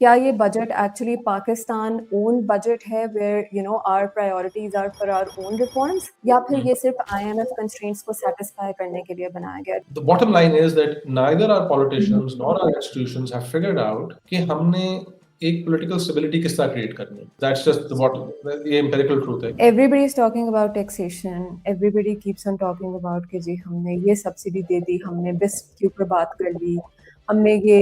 क्या ये budget actually Pakistan own budget है where our priorities are for our own reforms, या फिर ये सिर्फ आईएमएफ कंस्ट्रेंट्स को सेटिस्फाई करने के लिए बनाया गया? The bottom line is that neither our politicians nor our institutions have figured out कि हमने एक political stability किस तरह create करनी है. That's just the empirical truth है. Everybody is talking about taxation. Everybody keeps on talking about कि जी हमने ये सब्सिडी दे दी, हमने बिस के ऊपर बात कर ली, हमने ये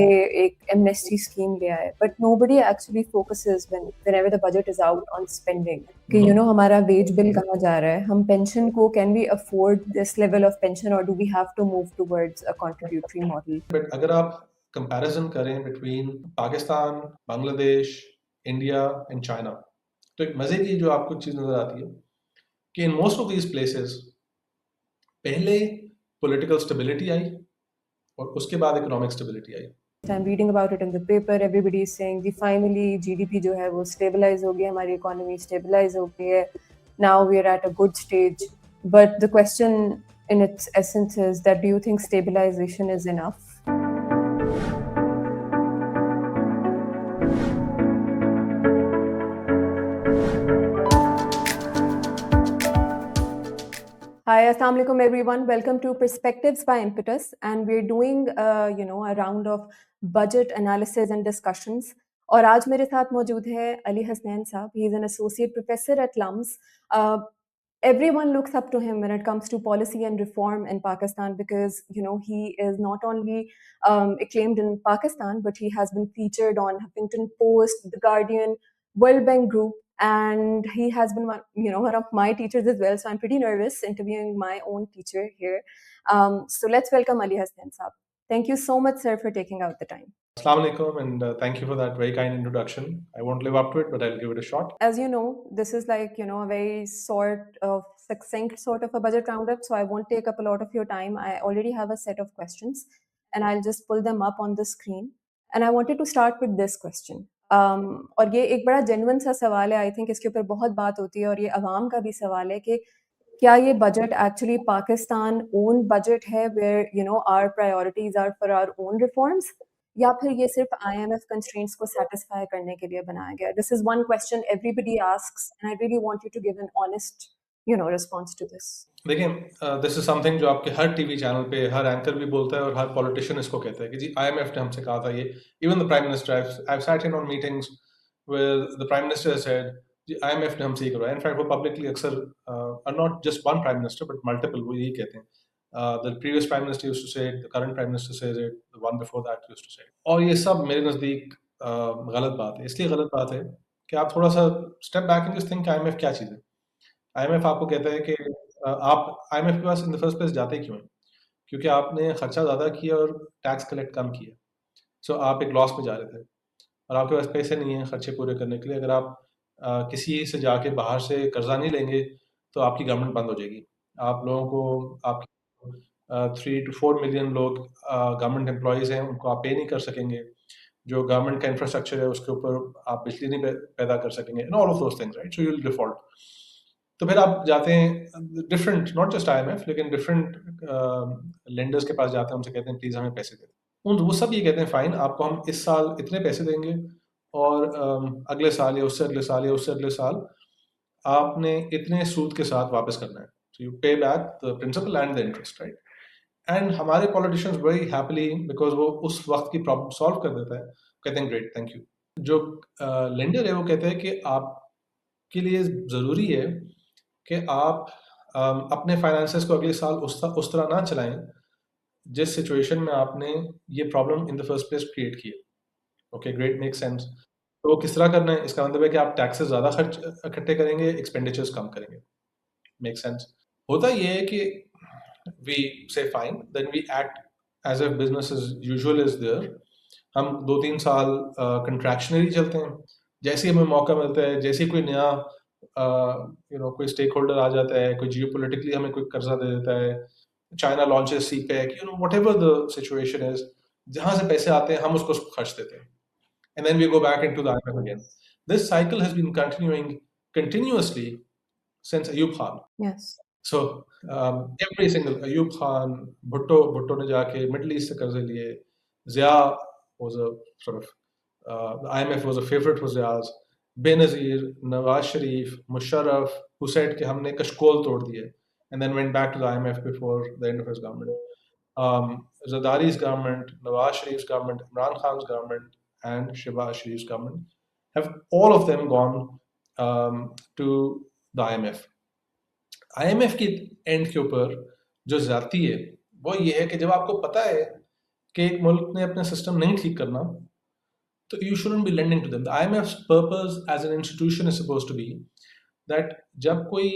एक एमनेस्टी स्कीम लिया है, but nobody actually focuses whenever the budget is out on spending कि हमारा वेज बिल कहाँ जा रहा है, हम पेंशन को can we afford this level of pension or do we have to move towards a contributory model? But अगर आप comparison करें between Pakistan, Bangladesh, India and China, तो एक मजे की जो आपको चीज नजर आती है कि in most of these places पहले political stability आई और उसके बाद economic stability I. I'm reading about it in the paper. Everybody is saying कि finally GDP जो है वो stabilize हो गया, हमारी economy stabilize हो गई है. Now we are at a good stage. But the question in its essence is that do you think stabilization is enough? Hi, assalamu alaikum everyone. Welcome to Perspectives by Impetus, and we're doing a round of budget analysis and discussions. और आज मेरे साथ मौजूद है अली हसनैन साहब. He is an associate professor at LUMS. Everyone looks up to him when it comes to policy and reform in Pakistan because he is not only acclaimed in Pakistan, but he has been featured on Huffington Post, The Guardian, World Bank Group, and he has been one of my teachers as well. So I'm pretty nervous interviewing my own teacher here. So let's welcome Ali Hassan Saab. Thank you so much, sir, for taking out the time. Assalamu alaikum, and thank you for that very kind introduction. I won't live up to it, but I'll give it a shot. As you know, this is like a very sort of succinct sort of a budget roundup, so I won't take up a lot of your time. I already have a set of questions, and I'll just pull them up on the screen. And I wanted to start with this question. और ये एक बड़ा genuine सा सवाल है. I think इसके ऊपर बहुत बात होती है और ये अवाम का भी सवाल है कि क्या ये budget actually Pakistan own budget है where our priorities are for our own reforms, या फिर ये सिर्फ आईएमएफ कंस्ट्रेंट्स को सेटिस्फाई करने के लिए बनाया गया? This is one question everybody asks and I really want you to give an honest response to this. देखिए, दिस इज समथिंग जो आपके हर टीवी चैनल पे हर एंकर भी बोलता है और हर पॉलिटिशियन इसको कहता है कि जी आईएमएफ ने हमसे कहा था ये. Even the prime minister, I have sat in on meetings where the prime minister said जी आईएमएफ ने हमसे ये करवाया. इनफैक्ट वो पब्लिकली अक्सर not just one prime minister but multiple वो यही कहते हैं. The previous prime minister used to say it, the current prime minister says it, the one before that used to say it. और ये सब मेरे नजदीक गलत बात है. इसलिए गलत बात है कि आप थोड़ा सा step back and just think IMF क्या चीज़ है. आईएमएफ आपको कहता है कि आप आईएमएफ के पास इन द फर्स्ट प्लेस जाते क्यों हैं? क्योंकि आपने खर्चा ज़्यादा किया और टैक्स कलेक्ट कम किया. सो आप एक लॉस में जा रहे थे और आपके पास पैसे नहीं हैं खर्चे पूरे करने के लिए. अगर आप किसी से जाके बाहर से कर्जा नहीं लेंगे तो आपकी गवर्नमेंट बंद हो जाएगी. आप लोगों को आप 3 to 4 मिलियन लोग गवर्नमेंट एम्प्लॉयज़ हैं, उनको आप पे नहीं कर सकेंगे. जो गवर्नमेंट का इंफ्रास्ट्रक्चर है उसके ऊपर आप बिजली नहीं पैदा कर सकेंगे. And all of those things, right? So you will default. तो फिर आप जाते हैं डिफरेंट, नॉट जस्ट आईएमएफ, लेकिन डिफरेंट लेंडर्स के पास जाते हैं, उनसे कहते हैं प्लीज़ हमें पैसे दे. वो सब ये कहते हैं फाइन, आपको हम इस साल इतने पैसे देंगे और अगले साल या उससे अगले साल या उससे अगले साल आपने इतने सूद के साथ वापस करना है. So you pay back the principal and the interest, right? And हमारे पॉलिटिशियंस वेरी हैप्पीली, बिकॉज वो उस वक्त की प्रॉब्लम सॉल्व कर देता है, कहते हैं ग्रेट, थैंक यू. जो लेंडर है वो कहते हैं कि आपके लिए ज़रूरी है कि आप अपने फाइनेंसेस को अगले साल उस तरह ना चलाएं जिस सिचुएशन में आपने ये problem in the first place create की है. Okay, great, make sense. तो वो किस तरह करना है? इसका मतलब है कि आप टैक्सेस ज़्यादा खर्च इकट्ठे करेंगे, एक्सपेंडिचर्स कम करेंगे. Make sense. होता ये है कि we say fine, then we act as if business as usual is there. हम 2-3 साल कंट्रैक्शनरी चलते हैं. जैसे ही हमें मौका मिलता है, जैसे ही कोई नया कोई स्टेक होल्डर आ जाता है, कोई जियोपॉलिटिकली हमें कोई कर्जा दे देता है, China launches CPEC, whatever the situation is, जहां से पैसे आते हैं हम उसको खर्च देते हैं. And then we go back into the IMF again. This cycle has been continuing continuously since Ayub Khan. Yes. So every single Ayub Khan, Bhutto ने जाके Middle East से कर्जे लिए. Zia was a sort of The IMF was a favorite for Zia's. Benazir, Nawaz Sharif, Musharraf, who said कि हमने कशकोल तोड़ दिए, and then went back to the IMF before the end of his government. Zardari's government, Nawaz Sharif's government, Imran Khan's government, and Shehbaz Sharif's government have all of them gone to the IMF. IMF की and के ऊपर जो जाती है वो ये है कि जब आपको पता है कि एक मुल्क ने अपना सिस्टम नहीं ठीक करना, तो you shouldn't be lending to them. The IMF's purpose as an institution is supposed to be that जब कोई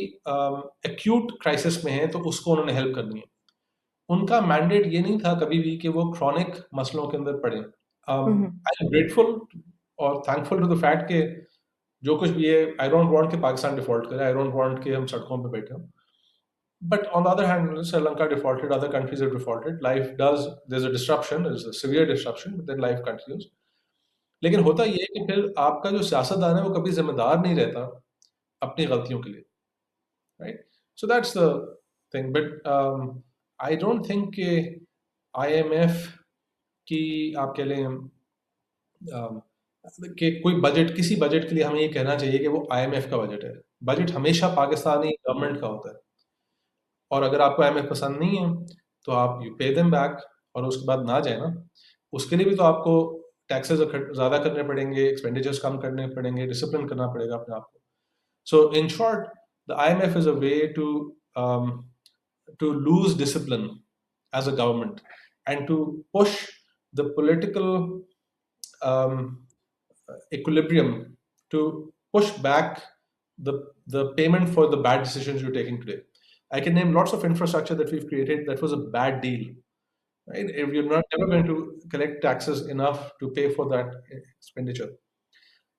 acute crisis में है तो उसको उन्होंने हेल्प करनी है. उनका मैंडेट ये नहीं था कभी भी कि वो क्रॉनिक मसलों के अंदर पड़े. आई एम ग्रेटफुल और थैंकफुल टू द फैक्ट कि जो कुछ भी है, आई डोंट वांट कि पाकिस्तान डिफॉल्ट करे, आई डोंट वांट कि हम सड़कों पे बैठे हों. But on the other hand, Sri Lanka defaulted, other countries have defaulted. Life does, there's a disruption, there's a severe disruption, but then life continues. लेकिन होता ये है कि फिर आपका जो सियासतदान है वो कभी जिम्मेदार नहीं रहता अपनी गलतियों के लिए, right? So that's the thing. But I don't think कि IMF की आप कह लें कि कोई बजट, किसी बजट के लिए हमें ये कहना चाहिए कि वो IMF का बजट है. बजट हमेशा पाकिस्तानी गवर्नमेंट का होता है, और अगर आपको IMF पसंद नहीं है तो आप यू पे देम बैक, और उसके बाद ना जाए ना, उसके लिए भी तो आपको टैक्सेस ज़्यादा करने पड़ेंगे, एक्सपेंडिचर्स कम करने पड़ेंगे, डिसिप्लिन करना पड़ेगा अपने आप को. So in short, the IMF is a way to lose discipline as a government and to push the political equilibrium, to push back the payment for the bad decisions you're taking today. I can name lots of infrastructure that we've created that was a bad deal, right? If you're not never going to collect taxes enough to pay for that expenditure.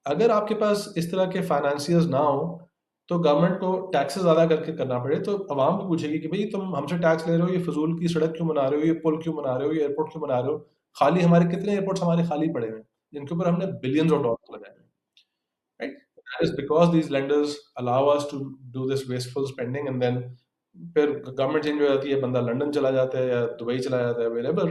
अगर आपके पास इस तरह के financiers ना हो तो government को taxes ज़्यादा करके करना पड़े, तो आवाम को पूछेगी कि भाई तुम हमसे टैक्स ले रहे हो, ये फजूल की सड़क क्यों बना रहे हो, ये पुल क्यों बना रहे हो, ये एयरपोर्ट क्यों बना रहे हो. खाली हमारे कितने एयरपोर्ट्स हमारे खाली पड़े हैं जिनके ऊपर हमने बिलियंस ऑफ डॉलर्स लगाए हैं, right? That is because these lenders allow us to do this wasteful spending, and then फिर गवर्नमेंट चेंज हो जाती है, बंदा लंदन चला जाता है या दुबई चला जाता है, wherever,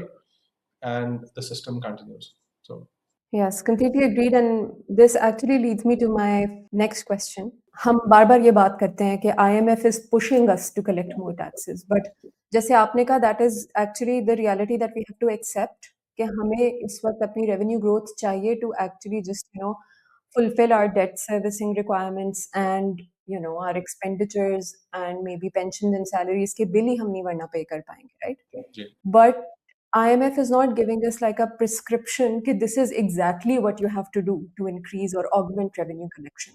and the system continues. So Yes, completely agreed, and this actually leads me to my next question. हम बार-बार ये बात करते हैं कि IMF is pushing us to collect more taxes, but जैसे आपने कहा, that is actually the reality that we have to accept कि हमें इस वक्त अपनी revenue growth चाहिए to actually just fulfill our debt servicing requirements and our expenditures and maybe pensions and salaries के बिल ही हम नहीं वरना पे कर पाएंगे, right? Ji. But IMF is not giving us like a prescription कि this is exactly what you have to do to increase or augment revenue collection.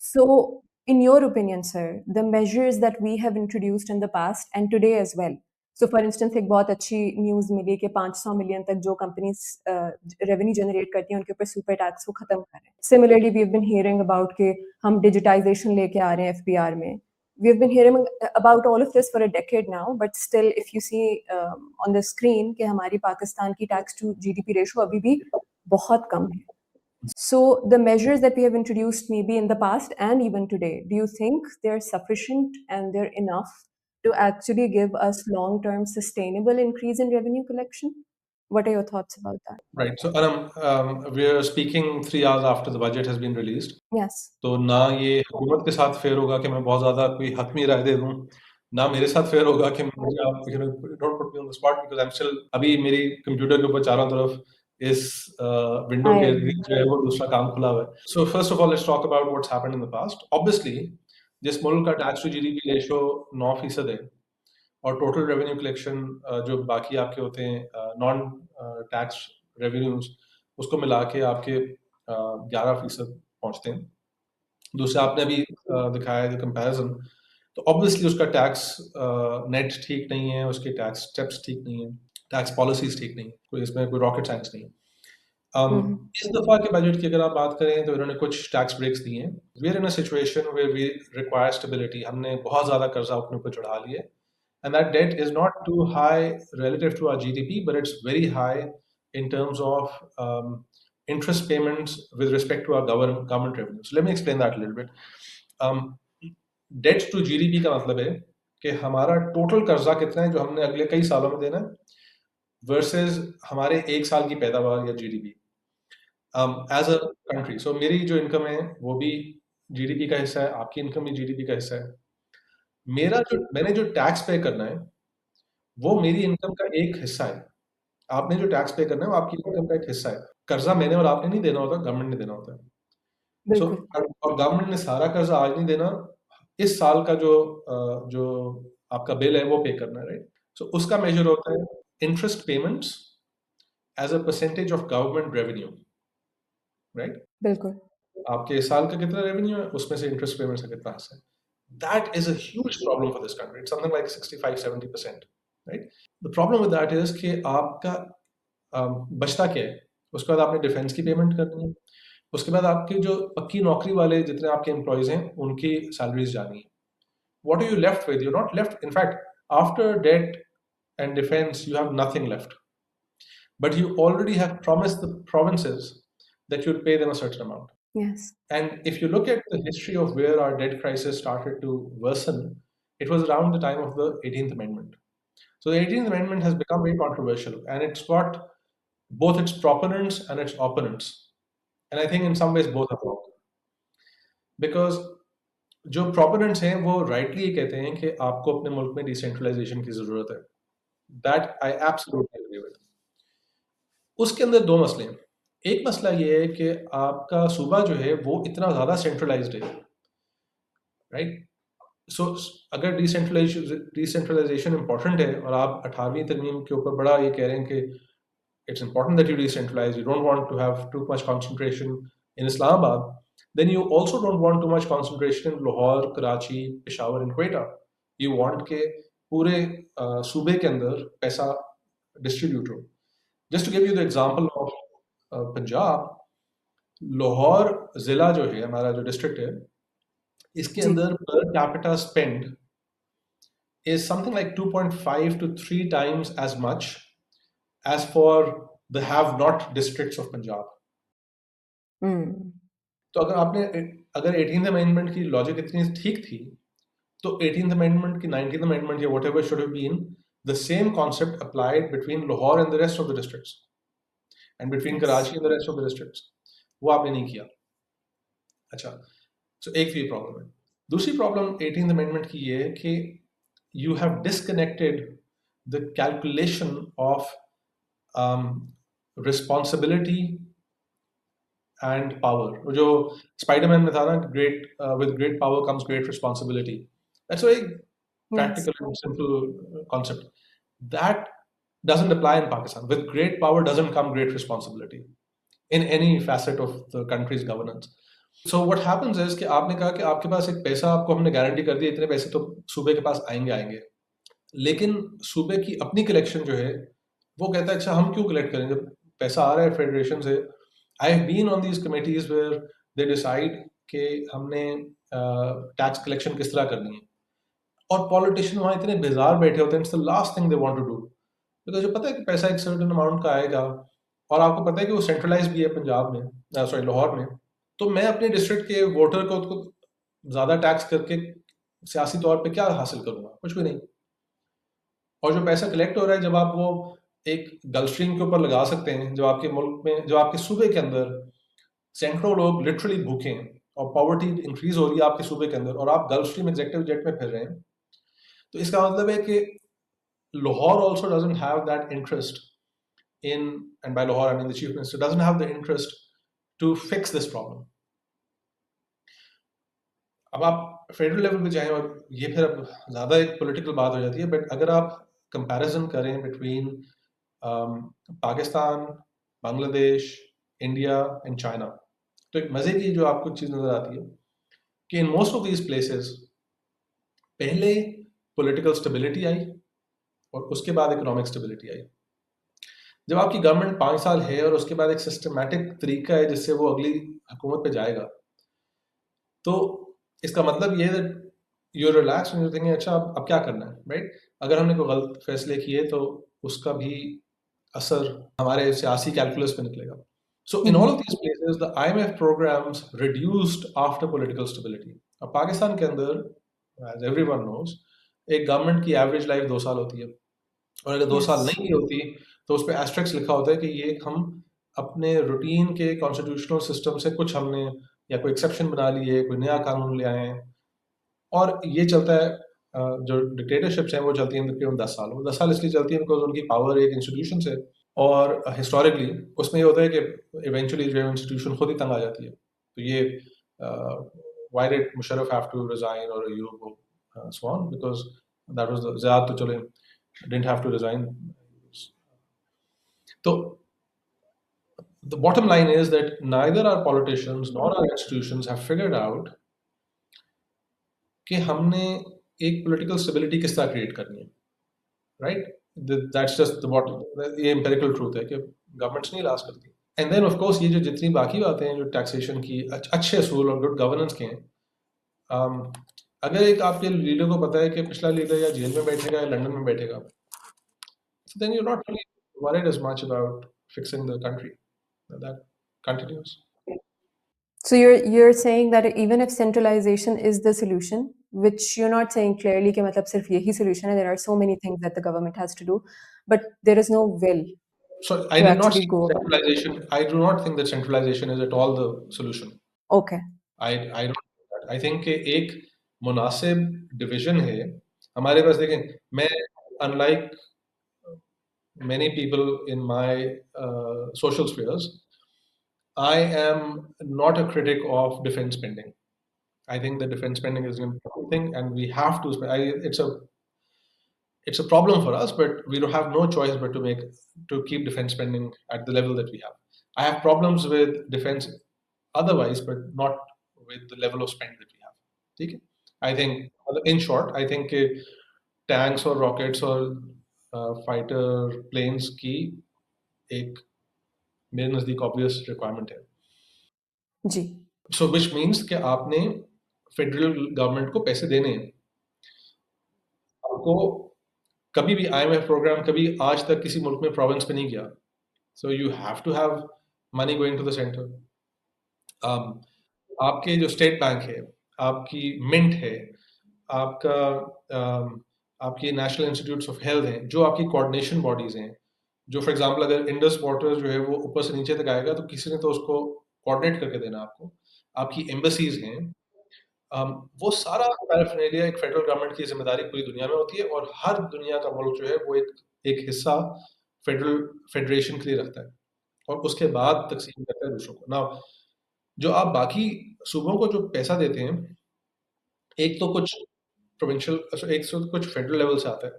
So, in your opinion, sir, the measures that we have introduced in the past and today as well. So, for instance, एक बहुत अच्छी news मिली कि 500 million तक जो companies revenue generate करती हैं उनके ऊपर सुपर टैक्स को खत्म कर रहे हैं. Similarly, we have been hearing about कि हम डिजिटाइजेशन लेके आ रहे हैं FBR में. We have been hearing about all of this for a decade now, but still, if you see on the screen कि हमारी पाकिस्तान की tax to GDP ratio अभी भी बहुत कम है. So the measures that we have introduced maybe in the past and even today, do you think they're sufficient and they're enough to actually give us long-term sustainable increase in revenue collection? What are your thoughts about that? Right. So we are speaking 3 hours after the budget has been released. Yes. तो ना ये हुकूमत के साथ fair होगा कि मैं बहुत ज़्यादा कोई हतमी राय दे दूँ, ना मेरे साथ फेयर होगा कि मुझे आप don't put me on the spot because I'm still अभी मेरी कंप्यूटर के ऊपर चारों तरफ इस विंडो के जो है वो दूसरा काम खुला हुआ है. So first of all, let's talk about what's happened in the past. Obviously, जिस मुल्क का टैक्स टू GDP रेशो 9% है और टोटल रेवेन्यू कलेक्शन जो बाकी आपके होते हैं नॉन टैक्स रेवेन्यूज, उसको मिला के आपके 11% पहुंचते हैं. दूसरा आपने अभी दिखाया है कंपैरिजन, तो ऑब्वियसली उसका टैक्स नेट ठीक नहीं है, उसके टैक्स स्टेप्स ठीक नहीं है, टैक्स पॉलिसीज ठीक नहीं, कोई इसमें कोई रॉकेट साइंस नहीं है. इस दफा के बजट की अगर आप बात करें तो इन्होंने कुछ टैक्स ब्रेक्स दिए हैं. We are in a situation where we require stability. हमने बहुत ज्यादा कर्जा अपने ऊपर चढ़ा लिया, and that debt is not too high relative to our GDP, but it's very high in terms of interest payments with respect to our government revenue. So let me explain that a little bit. Debt to GDP का मतलब है कि हमारा total कर्जा कितना है जो हमने अगले कई सालों में देना है versus हमारे एक साल की पैदावार या GDP. As a country. So मेरी जो इनकम है वो भी जीडीपी का हिस्सा है, आपकी इनकम भी जीडीपी का हिस्सा है। मैंने जो टैक्स पे करना है वो मेरी इनकम का एक हिस्सा है। आपने जो टैक्स पे करना है वो आपकी इनकम का एक हिस्सा है। कर्जा मैंने और आपने नहीं देना होता, गवर्नमेंट ने देना होता है। सो बिल्कुल, और गवर्नमेंट ने सारा कर्जा आज नहीं देना, इस साल का जो आपका बिल है वो पे करना है, राइट? सो उसका मेजर होता है interest payments as a percentage of government revenue, right? बिल्कुल। आपके इस साल का कितना रेवेन्यू है, उसमें से इंटरेस्ट पेमेंट्स का कितना हिस्सा है। That is a huge problem for this country. It's something like 65-70%, right? The problem with that is कि आपका बचता क्या है? उसके बाद आपने डिफेंस की पेमेंट करनी है, उसके बाद आपकी जो पक्की नौकरी वाले जितने आपके एम्प्लॉयज हैं उनकी सैलरीज जानी है। What are you left with? You're not left. In fact, after debt and defense, you have nothing left. But you already have promised the provinces that you'll pay them a certain amount. Yes, And if you look at the history of where our debt crisis started to worsen, it was around the time of the 18th Amendment. So the 18th Amendment has become very controversial, and it's got both its proponents and its opponents. And I think in some ways both are wrong. Because जो proponents हैं वो rightly ये कहते हैं कि आपको अपने मुल्क में डिसेंट्रलाइजेशन की जरूरत है। That I absolutely agree with. उसके अंदर दो मसले हैं। एक मसला ये है कि आपका सूबा जो है वो इतना ज्यादा सेंट्रलाइज्ड है, राइट? सो अगर डिसेंट्रलाइजेशन इंपॉर्टेंट है और आप 18वीं तरमीम के ऊपर बड़ा ये कह रहे हैं कि it's important that you decentralize, you don't want to have too much concentration in Islamabad, then you also don't want too much concentration in Lahore, Karachi, Peshawar and Quetta. You want के पूरे सूबे के अंदर पैसा distribute हो। Just to give you the example of Punjab, Lahore जिला जो है हमारा जो डिस्ट्रिक्ट है, इसके जी, अंदर per capita spend is something like 2.5 to 3 times as much as for the have not districts of Punjab. हुँ, तो अगर 18th अमेंडमेंट की लॉजिक इतनी ठीक थी, तो 18th अमेंडमेंट की 19th अमेंडमेंट या whatever should have been the same concept applied between Lahore and the rest of the districts and between yes, Karachi and the rest of the districts. वो आपने नहीं किया। अच्छा, सो एक तो ये प्रॉब्लम है। दूसरी प्रॉब्लम 18th अमेंडमेंट की ये है कि you have disconnected the calculation of responsibility and power. जो स्पाइडरमैन में था ना, great with great power comes great responsibility, that's very yes, practical and simple concept that doesn't apply in Pakistan. With great power doesn't come great responsibility in any facet of the country's governance. So what happens is कि आपने कहा कि आपके पास एक पैसा, आपको हमने guarantee कर दी इतने पैसे तो सूबे के पास आएंगे आएंगे, लेकिन सूबे की अपनी कलेक्शन जो है वो कहता है अच्छा हम क्यों कलेक्ट करें जब पैसा आ रहा है फेडरेशन से। I have been on these committees where they decide कि हमने टैक्स कलेक्शन किस तरह करनी है, और पॉलिटिशियन वहाँ इतने बेजार बैठे होते हैं, it's the last thing they want to do. Because जो पता है कि पैसा एक सर्टेन अमाउंट का आएगा, और आपको पता है कि वो सेंट्रलाइज भी है पंजाब में, सॉरी लाहौर में, तो मैं अपने डिस्ट्रिक्ट के वोटर को ज़्यादा टैक्स करके सियासी तौर पे क्या हासिल करूँगा? कुछ भी नहीं। और जो पैसा कलेक्ट हो रहा है, जब आप वो एक गल्फ स्ट्रीम के ऊपर लगा सकते हैं, जो आपके मुल्क में, जो आपके सूबे के अंदर सैकड़ों लोग लिटरली भूखे हैं और पॉवर्टी इंक्रीज हो रही है आपके सूबे के अंदर, और आप गल्फ स्ट्रीम एग्जेक्टिव जेट में फिर रहे हैं, तो इसका मतलब है कि Lahore also doesn't have that interest in, and by Lahore I mean the chief minister doesn't have the interest to fix this problem. अब आप फेडरल लेवल पे जाएं, और ये फिर अब ज़्यादा एक पॉलिटिकल बात हो जाती है, बट अगर आप कंपैरिजन करें between Pakistan, Bangladesh, India and China, तो एक मज़े की जो आपको चीज़ नज़र आती है कि in most of these places पहले पॉलिटिकल स्टेबिलिटी आई और उसके बाद इकोनॉमिक स्टेबिलिटी आई। जब आपकी गवर्नमेंट 5 साल है और उसके बाद एक सिस्टमैटिक तरीका है जिससे वो अगली हुकूमत पे जाएगा, तो इसका मतलब ये है you relax and you thinking अच्छा अब क्या करना है, राइट? अगर हमने कोई गलत फैसले किए तो उसका भी असर हमारे सियासी कैलकुलस पे निकलेगा। So um, in all um, of these places the IMF programs reduced after political stability. अब पाकिस्तान के अंदर, एज एवरीवन नोज, एक गवर्नमेंट की एवरेज लाइफ 2 साल होती है, और अगर 2 साल यस, नहीं होती तो उस पे एस्टेरिस्क लिखा होता है कि ये हम अपने रूटीन के कॉन्स्टिट्यूशनल सिस्टम से कुछ हमने या कोई एक्सेप्शन बना लिए, कोई नया कानून ले आए हैं, और ये चलता है। जो डिक्टेटरशिप्स हैं वो चलती हैं तकरीबन 10 साल। वो 10 साल इसलिए चलती है बिकॉज उनकी पावर एक इंस्टीट्यूशन से, और हिस्टोरिकली उसमें ये होता है कि इवेंचुअली जो इंस्टीट्यूशन खुद ही तंग आ जाती है। तो ये why did Musharraf have to resign और Ayub so on, because that was the ज़ियाद, तो चलो डिडंट हैव टू रिजाइन। तो the bottom line is that neither our politicians nor our institutions have figured out कि हमने एक political stability किस तरह create करनी है, right? That's just the bottom, ये empirical truth है कि governments नहीं last करती। And then of course ये जो जितनी बाकी बातें हैं जो taxation की अच्छे असूल और good governance के हैं, अगर एक आपके लीडर को पता है कि पिछला लीडर या जेल में बैठेगा या लंदन में बैठेगा, so then you're not really worried as much about fixing the country. That continues. So you're saying that even if centralization is the solution, which you're not saying clearly कि मतलब सिर्फ यही solution है, there are so many things that the government has to do, but there is no will So I to did not actually say go about it. centralization. I do not think that centralization is at all the solution. Okay. I don't think that. I think कि एक मुनासिब division है हमारे पास। देखें, मैं unlike many people in my social spheres, I am not a critic of defense spending. I think that defense spending is an important thing, and we have to spend. It's a problem for us, but we don't have no choice but to keep defense spending at the level that we have. I have problems with defense otherwise, but not with the level of spend that we have. Okay? I think, in short, I think tanks or rockets or fighter planes की एक मेरे नज़दीक obvious requirement है। जी। So which means कि आपने federal government को पैसे देने हैं। आपको कभी भी IMF प्रोग्राम कभी आज तक किसी मुल्क में प्रोविंस पे नहीं किया। So you have to have money going to the center. आपके जो स्टेट बैंक है, आपकी मिंट है, आपका आपकी नेशनल इंस्टीट्यूट्स ऑफ हेल्थ हैं, जो आपकी कोऑर्डिनेशन बॉडीज हैं, जो फॉर एग्जांपल अगर इंडस वाटर जो है वो ऊपर से नीचे तक आएगा तो किसी ने तो उसको कोऑर्डिनेट करके देना आपको। आपकी एम्बेसीज हैं, वो सारा पैराफर्नेलिया एक फेडरल गवर्नमेंट की जिम्मेदारी पूरी दुनिया में होती है, और हर दुनिया का मुल्क जो है वो एक हिस्सा फेडरेशन के लिए रखता है और उसके बाद तकसीम करता है दूसरों को। नाउ जो आप बाकी सूबों को जो पैसा देते हैं, एक तो कुछ प्रोविंशियल, एक तो कुछ फेडरल लेवल से आता है,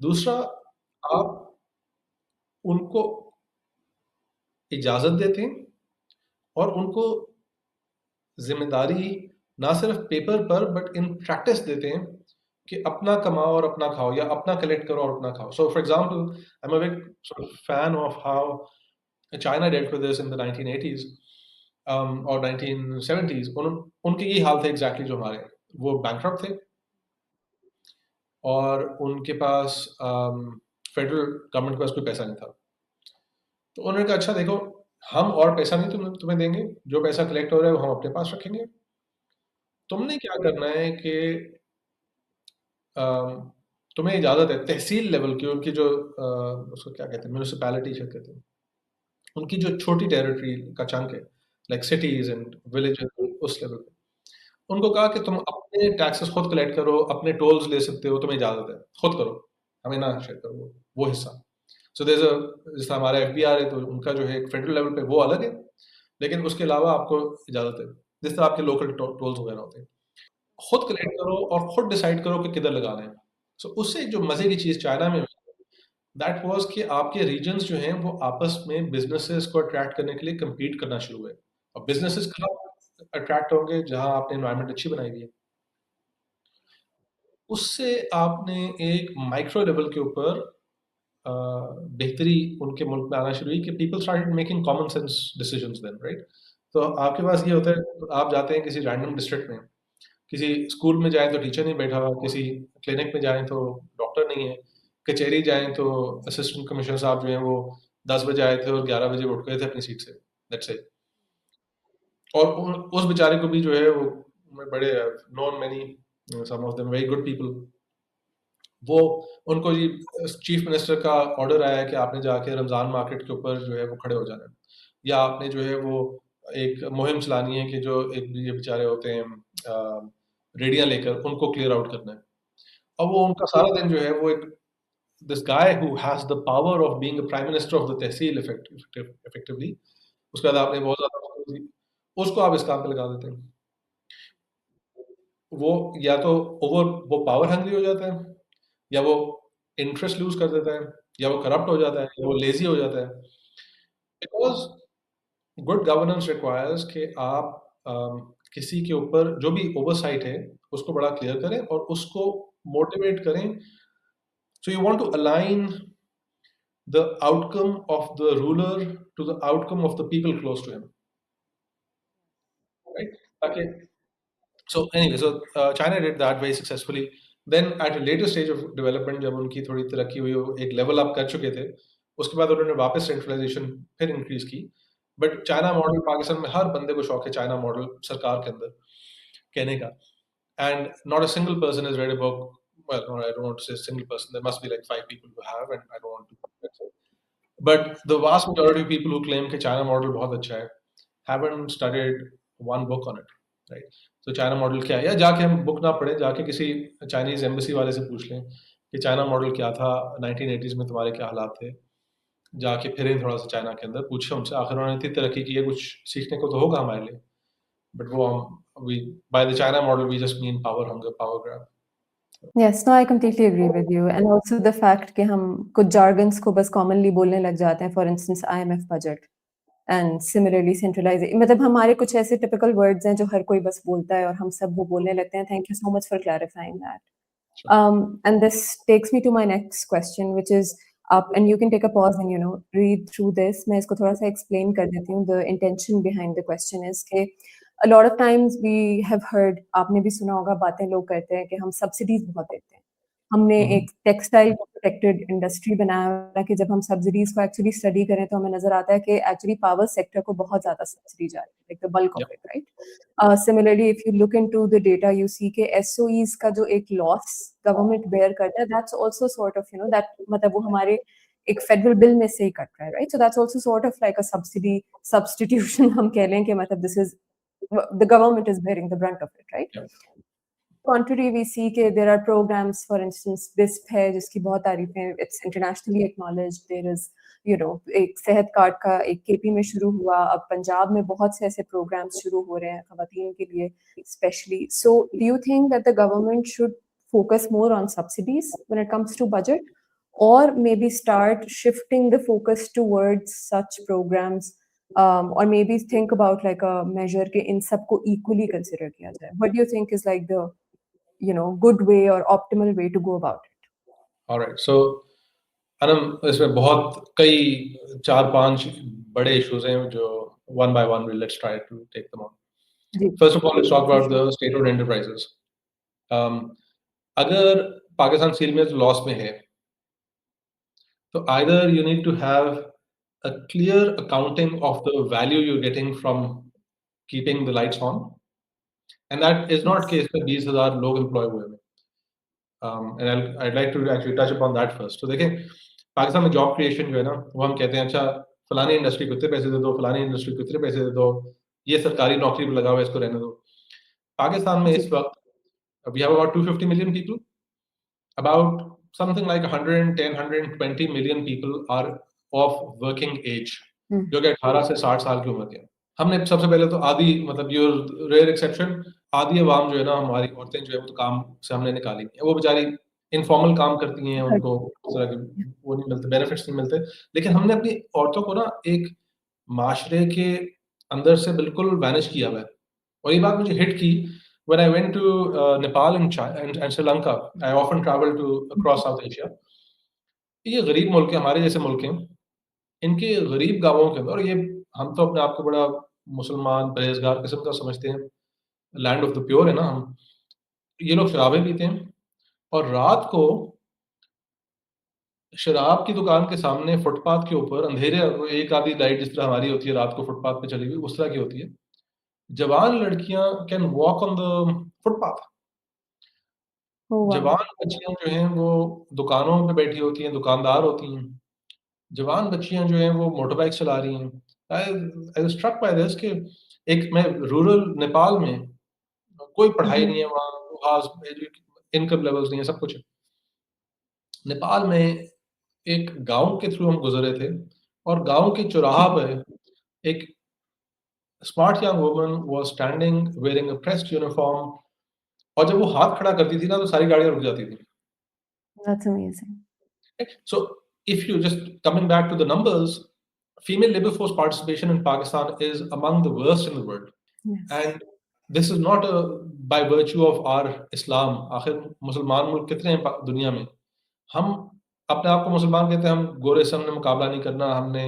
दूसरा आप उनको इजाजत देते हैं और उनको जिम्मेदारी ना सिर्फ पेपर पर बट इन प्रैक्टिस देते हैं कि अपना कमाओ और अपना खाओ, या अपना कलेक्ट करो और अपना खाओ। So for example, I am a big sort of fan of how China dealt with this in the 1980s और 1970s। उनके ये हाल थे एग्जैक्टली जो हमारे। वो बैंकरप्ट थे और उनके पास फेडरल गवर्नमेंट के पास कोई पैसा नहीं था। तो उन्होंने कहा अच्छा देखो, हम और पैसा नहीं तुम्हें देंगे, जो पैसा कलेक्ट हो रहा है वो हम अपने पास रखेंगे। तुमने क्या करना है कि तुम्हें इजाज़त है तहसील लेवल की, उनकी जो उसको क्या कहते हैं, म्यूनिसिपैलिटी शायद कहते हैं, उनकी जो छोटी टेरिटरी का चंक है, लाइक सिटीज एंड विलेजेस, उस लेवल पे उनको कहा कि तुम अपने टैक्सेस खुद कलेक्ट करो, अपने टोल्स ले सकते हो, तुम्हें इजाज़त है, खुद करो, हमें ना शेयर करो वो हिस्सा। सो देयर इज जैसे हमारा एफबीआर है, तो उनका जो है एक फेडरल लेवल पे वो अलग है, लेकिन उसके अलावा आपको इजाज़त है, जिस तरह आपके लोकल टोल्स वगैरह होते हैं, खुद कलेक्ट करो और खुद डिसाइड करो कि किधर लगाना है। सो उससे जो मजे की चीज चाइना में दैट वाज कि आपके रीजन्स जो हैं वो आपस में बिजनेसेस को अट्रैक्ट करने के लिए compete करना शुरू हुए। और बिजनेसेस कहाँ अट्रैक्ट होंगे, जहां आपने एनवायरनमेंट अच्छी बनाई हुई है। उससे आपने एक माइक्रो लेवल के ऊपर बेहतरी उनके मुल्क में आना शुरू हुई कि people started making common sense decisions then, right? तो आपके पास ये होता है, आप जाते हैं किसी रैंडम डिस्ट्रिक्ट में, किसी स्कूल में जाएँ तो टीचर नहीं बैठा हुआ, किसी क्लिनिक में जाएँ तो डॉक्टर नहीं है, कचहरी जाएँ तो असिस्टेंट कमिश्नर साहब जो हैं वो 10 बजे आए थे और 11 बजे उठ गए थे अपनी सीट से, दैट्स इट। और उस बेचारे को भी जो है वो बड़े known many some of them very good people, वो उनको जी चीफ मिनिस्टर का ऑर्डर आया है कि आपने जाके रमज़ान मार्केट के ऊपर जो है वो खड़े हो जाना है। या आपने जो है वो एक मुहिम चलानी है कि जो एक ये बेचारे होते हैं रेडियां लेकर उनको क्लियर आउट करना है। अब वो उनका सारा दिन जो है वो एक this guy who has the power of being a prime minister of the tehsil effectively, उसके बाद आपने बहुत ज्यादा उसको आप इस काम पे लगा देते हैं। वो या तो वो पावर हंग्री हो जाता है, या वो इंटरेस्ट लूज कर देता है, या वो करप्ट हो जाता है, या वो लेजी हो जाता है। बिकॉज गुड गवर्नेंस रिक्वायर्स कि आप किसी के ऊपर जो भी ओवरसाइट है उसको बड़ा क्लियर करें और उसको मोटिवेट करें। So you want to align the outcome of the ruler to the outcome of the people close to him, right? ताकि so anyway, so China did that very successfully. Then at a later stage of development, जब उनकी थोड़ी तरक्की हुई, वो एक level up कर चुके थे, उसके बाद उन्होंने वापस सेंट्रलाइजेशन फिर इंक्रीज की। बट चाइना मॉडल, पाकिस्तान में हर बंदे को शौक है चाइना मॉडल सरकार के अंदर कहने का। And not a single person is read about, well, no, I don't want to say single person. There must be like 5 people who have, and I don't want to. But the vast majority of people who claim कि China model बहुत अच्छा है haven't studied one book on it, right? So China model क्या है, या जाके हम book ना पढ़े, जाके किसी चाइनीज एम्बेसी वाले से पूछ लें कि चाइना मॉडल क्या था 1980s में, तुम्हारे क्या हालात थे। जाके फिर थोड़ा सा चाइना के अंदर पूछे उनसे, आखिर उन्होंने इतनी तरक्की की है, कुछ सीखने को तो होगा हमारे लिए। बट वो हम we by the China model we just mean power hunger, power grab. Yes, no, I completely agree with you. And also the fact कि हम कुछ jargons को बस commonly बोलने लग जाते हैं, for instance IMF budget and similarly centralized, मतलब हमारे कुछ ऐसे typical words हैं जो हर कोई बस बोलता है और हम सब वो बोलने लगते हैं. Thank you so much for clarifying that. Sure. And this takes me to my next question, which is up, and you can take a pause and read through this. मैं इसको थोड़ा सा explain कर देती हूँ. The intention behind the question is कि a lot of times we have heard, आपने भी सुना होगा, बातें लोग कहते हैं कि हम subsidies बहुत देते हैं. हमने एक टेक्सटाइल प्रोटेक्टेड इंडस्ट्री बनाया है कि जब हम सब्सिडीज को एक्चुअली स्टडी करें तो हमें नजर आता है कि एक्चुअली पावर सेक्टर को बहुत ज्यादा सब्सिडी जा रही है, like the bulk of Yep. It, right? Similarly if you look into the data you see के एसओईज का जो एक लॉस गवर्नमेंट बेयर करता है, that's also sort of that, मतलब वो हमारे एक फेडरल बिल में से ही कट रहा है, right? So that's also sort of like a subsidy substitution हम कह लें कि मतलब this is the government is bearing the brunt of it, right? Yep. Contrary, we see that there are programs, for instance, BISP है जिसकी बहुत तारीफें, it's internationally acknowledged. There is, एक सेहत कार्ड का एक केपी में शुरू हुआ, अब पंजाब में बहुत से ऐसे programs शुरू हो रहे हैं खवातीन के लिए especially. So, do you think that the government should focus more on subsidies when it comes to budget, or maybe start shifting the focus towards such programs, or maybe think about like a measure के इन सबको equally consider किया जाए? What do you think is like the good way or optimal way to go about it? All right. So Anam इसमें बहुत कई 4-5 बड़े issues हैं जो one by one let's try to take them on. Ji, First of all, let's talk for about sure. the state-owned enterprises. अगर Pakistan steel mills loss में है, तो either you need to have a clear accounting of the value you're getting from keeping the lights on, and that is not Yes. case में 20,000 लोग employ हुए हैं। and I'd like to actually touch upon that first. तो देखें, पाकिस्तान में job creation जो है ना, वो हम कहते हैं अच्छा फलानी इंडस्ट्री को इतने पैसे दे दो, फलानी इंडस्ट्री को इतने पैसे दे दो, ये सरकारी नौकरी पे लगा हुआ है, इसको रहने दो। पाकिस्तान में जी। इस वक्त we have about 250 million people. About something like 110, 120 million people are of working age, जो कि 18 से 60 साल की उम्र के हैं। हमने सबसे पहले तो आधी, मतलब यूर रेयर एक्सेप्शन, आधी अवाम जो है ना, हमारी औरतें जो है वो तो काम से हमने निकाली है, वो बेचारी इनफॉर्मल काम करती हैं, उनको इस तरह के वो नहीं मिलते, बेनिफिट्स नहीं मिलते। लेकिन हमने अपनी औरतों को ना एक माशरे के अंदर से बिल्कुल वैनिश किया हुआ है, और ये बात मुझे हिट की when I went to Nepal and China and Sri Lanka. I often travel to across South Asia. ये गरीब मुल्क हैं, हमारे जैसे मुल्क हैं, इनके गरीब गाँवों के अंदर, और ये हम तो अपने आप को बड़ा मुसलमान परहेज़गार किस्म का समझते हैं, लैंड ऑफ द प्योर है ना हम। ये लोग शराबें पीते हैं, और रात को शराब की दुकान के सामने फुटपाथ के ऊपर अंधेरे, एक आधी लाइट जिस तरह हमारी होती है रात को फुटपाथ पे चली हुई, उस तरह की होती है। जवान लड़कियाँ can walk on the footpath. Oh wow! जवान बच्चियाँ जो हैं वो दुकानों पे बैठी होती हैं, दुकानदार होती हैं। जवान बच्चियाँ जो हैं वो मोटर बाइक चला रही हैं। I was struck by this कि एक मैं रूरल नेपाल में कोई पढ़ाई नहीं है वहाँ, इनकम लेवल्स नहीं है, सब कुछ है। नेपाल में एक गाँव के थ्रू हम गुज़रे थे और गाँव के चौराहा पे एक smart young woman was standing wearing a pressed uniform, और जब वो हाथ खड़ा करती थी ना तो सारी गाड़ियाँ रुक जाती थी। That's amazing. So if you just coming back to the numbers, female labor force participation in Pakistan is among the worst in the world. Yes. And this is not by virtue of our Islam. आखिर मुसलमान मुल्क कितने हैं दुनिया में? हम अपने आप को मुसलमान कहते हैं, हम गोरे से हमने मुकाबला नहीं करना, हमने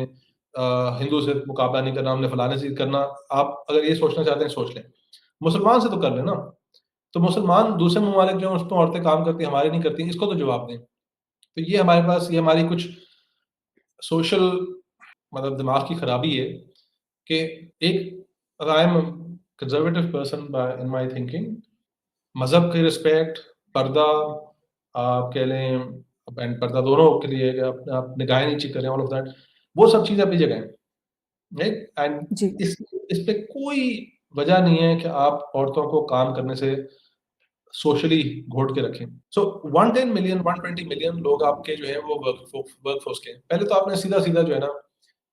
हिंदू से मुकाबला नहीं करना, हमने फलाने से करना। आप अगर ये सोचना चाहते हैं सोच लें, मुसलमान से तो कर लें ना। तो मुसलमान दूसरे ममालिक जो हैं उसमें औरतें काम करती हैं, हमारी नहीं करती, इसको तो जवाब दें। तो ये हमारे पास, ये हमारी कुछ सोशल मतलब दिमाग की खराबी है कि एक I am conservative person in my thinking, मजहब की रिस्पेक्ट, पर्दा, आप कह लें पैंट पर्दा दोनों के लिए, अपने आप निगाहें नीची करें, ऑल ऑफ दैट, वो सब चीज़ें अपनी जगह हैं, राइट? एंड जी। इस पे कोई वजह नहीं है कि आप औरतों को काम करने से सोशली घोट के रखें। सो 110 मिलियन 120 मिलियन लोग आपके जो है वो वर्कफोर्स के हैं। पहले तो आपने सीधा-सीधा जो है ना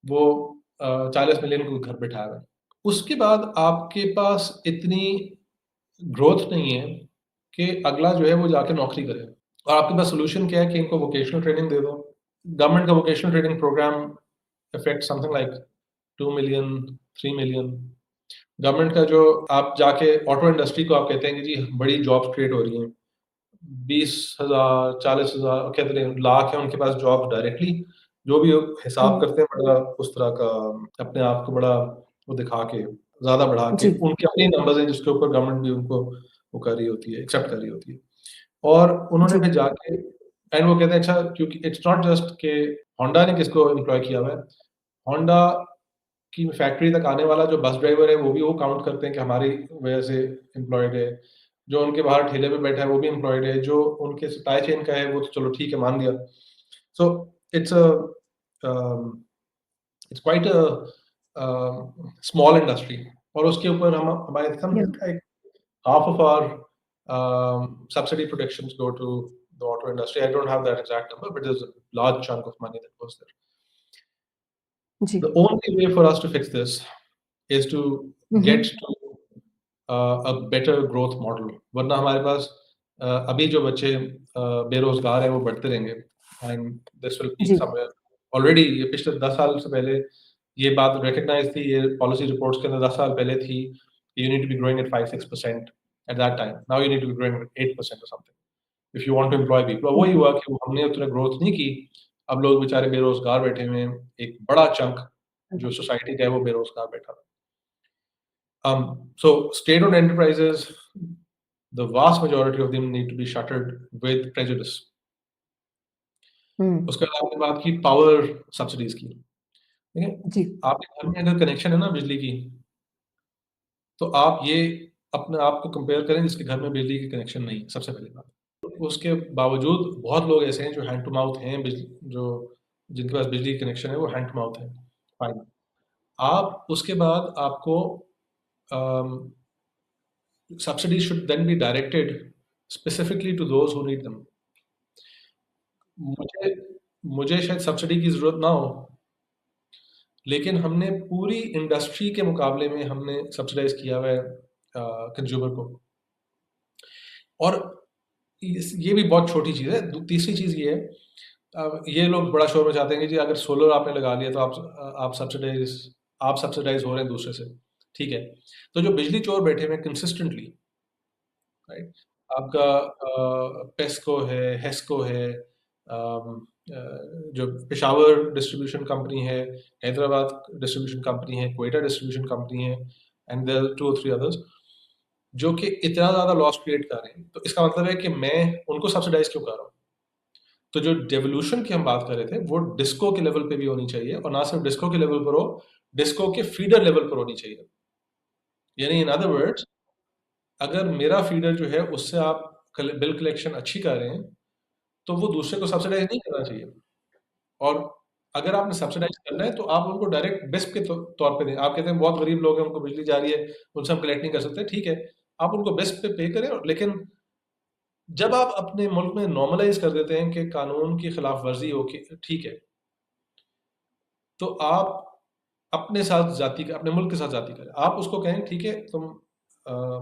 वो 40 मिलियन को घर बैठाया हुआ है। उसके बाद आपके पास इतनी ग्रोथ नहीं है कि अगला जो है वो जाके नौकरी करे, और आपके पास सॉल्यूशन क्या है कि इनको वोकेशनल ट्रेनिंग दे दो। गवर्नमेंट का vocational training program affect something like 2 million 3 million. Government का जो आप जाके ऑटो इंडस्ट्री को आप कहते हैं कि जी बड़ी जॉब्स क्रिएट हो रही हैं, 20,000 40,000 कहते हैं लाख है उनके पास जॉब डायरेक्टली, जो भी हिसाब हुँ। करते हैं बड़ा उस तरह का अपने आप को बड़ा वो दिखा के, ज़्यादा बढ़ा के, जी। उनके अपने नंबर्स हैं जिसके ऊपर गवर्नमेंट भी उनको वो कर रही होती है, एक्सेप्ट कर रही होती है। और उन्होंने जी। फिर जाके एंड वो कहते हैं अच्छा, क्योंकि इट्स नॉट जस्ट कि होंडा ने किसको एम्प्लॉय किया हुआ है, होंडा की फैक्ट्री तक आने वाला जो बस ड्राइवर है वो भी वो काउंट करते हैं कि हमारी वजह से एम्प्लॉयड है, जो उनके बाहर ठेले पे बैठा है वो भी एम्प्लॉयड है, जो उनके सप्लाई चेन का है वो तो चलो ठीक है मान लिया। So it's it's quite small industry, और उसके ऊपर हम हमारे या। Something like half of our subsidy protections go to the auto industry. I don't have that exact number, but there's a large chunk of money that goes there. जी। The only way for us to fix this is to hmm, get hmm. to a better growth model. वरना हमारे पास अभी जो बच्चे बेरोजगार हैं वो बढ़ते रहेंगे, and this will peak ji. somewhere. Already ये पिछले 10 साल से पहले ये बात रिकॉग्नाइज थी, ये पॉलिसी रिपोर्ट्स के अंदर 10 साल पहले थी, you need to be growing at 5-6% at that time. Now you need to be growing at 8% or something if you want to employ people. हुँ, वही हुँ। हुआ कि हमने उतना ग्रोथ नहीं की, अब लोग बेचारे बेरोजगार बैठे हुए हैं, एक बड़ा चंक जो सोसाइटी का है वो बेरोजगार बैठा हुआ है। So state-owned enterprises, the vast majority of them need to be shuttered with prejudice. हुँ। उसके बाद आपने बात की पावर सब्सिडीज की, ठीक है? जी। आपके घर में अगर कनेक्शन है ना बिजली की, तो आप ये अपने आप को कंपेयर करें जिसके घर में बिजली की कनेक्शन नहीं है, सबसे पहली बात। उसके बावजूद बहुत लोग ऐसे हैं जो हैंड टू माउथ हैं, जो जिनके पास बिजली की कनेक्शन है वो हैंड टू माउथ है, फाइन। आप उसके बाद आपको subsidies should then be directed specifically to those who need them. मुझे मुझे शायद सब्सिडी की ज़रूरत ना हो, लेकिन हमने पूरी इंडस्ट्री के मुकाबले में हमने सब्सिडाइज़ किया हुआ है कंज़्यूमर को। और ये भी बहुत छोटी चीज़ है। तीसरी चीज़ ये है, ये लोग बड़ा शोर मचाते हैं कि जी अगर सोलर आपने लगा लिया तो आप सब्सिडाइज़ हो रहे हैं दूसरे से, ठीक है। तो जो बिजली चोर बैठे हुए हैं कंसिस्टेंटली, राइट? आपका पेस्को है, हेस्को है, जो पेशावर डिस्ट्रीब्यूशन कंपनी है, हैदराबाद डिस्ट्रीब्यूशन कंपनी है, क्वेटा डिस्ट्रीब्यूशन कंपनी है, एंड देयर आर 2 और 3 अदर्स जो कि इतना ज़्यादा लॉस क्रिएट कर रहे हैं। तो इसका मतलब है कि मैं उनको सब्सिडाइज़ क्यों कर रहा हूँ? तो जो डेवोल्यूशन की हम बात कर रहे थे, वो डिस्को के लेवल पे भी होनी चाहिए, और ना सिर्फ डिस्को के लेवल पर हो, डिस्को के फीडर लेवल पर होनी चाहिए। यानी इन अदर वर्ड्स, अगर मेरा फीडर जो है उससे आप बिल कलेक्शन अच्छी कर रहे हैं, तो वो दूसरे को सब्सिडाइज़ नहीं करना चाहिए। और अगर आपने सब्सिडाइज करना है तो आप उनको डायरेक्ट बेस्प के तौर पे दें। आप कहते हैं बहुत गरीब लोग हैं, उनको बिजली जा रही है, उनसे हम कलेक्ट नहीं कर सकते, ठीक है, आप उनको बेस्प पे पे करें। लेकिन जब आप अपने मुल्क में नॉर्मलाइज कर देते हैं कि कानून की खिलाफ वर्जी हो कि ठीक है, तो आप अपने साथ जाति का, अपने मुल्क के साथ जाति करें। आप उसको कहें ठीक है, तुम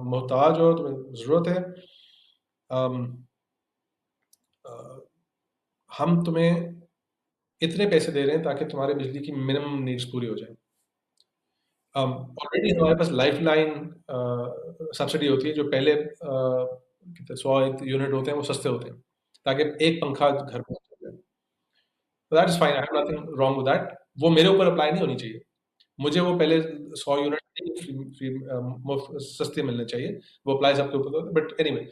मोहताज हो, तुम्हें ज़रूरत है, अम, अ, हम तुम्हें इतने पैसे दे रहे हैं ताकि तुम्हारे बिजली की मिनिमम नीड्स पूरी हो जाए। ऑलरेडी हमारे पास लाइफलाइन सब्सिडी होती है, जो पहले कितने 100 यूनिट होते हैं, वो सस्ते होते हैं, ताकि एक पंखा घर में चल जाए। That is fine, I have nothing wrong with that. वो मेरे ऊपर अप्लाई नहीं होनी चाहिए। मुझे वो पहले 100 यूनिट फ्री फ्री मुफ्त सस्ते मिलने चाहिए, वो अप्लाई सबके ऊपर, बट एनीवे।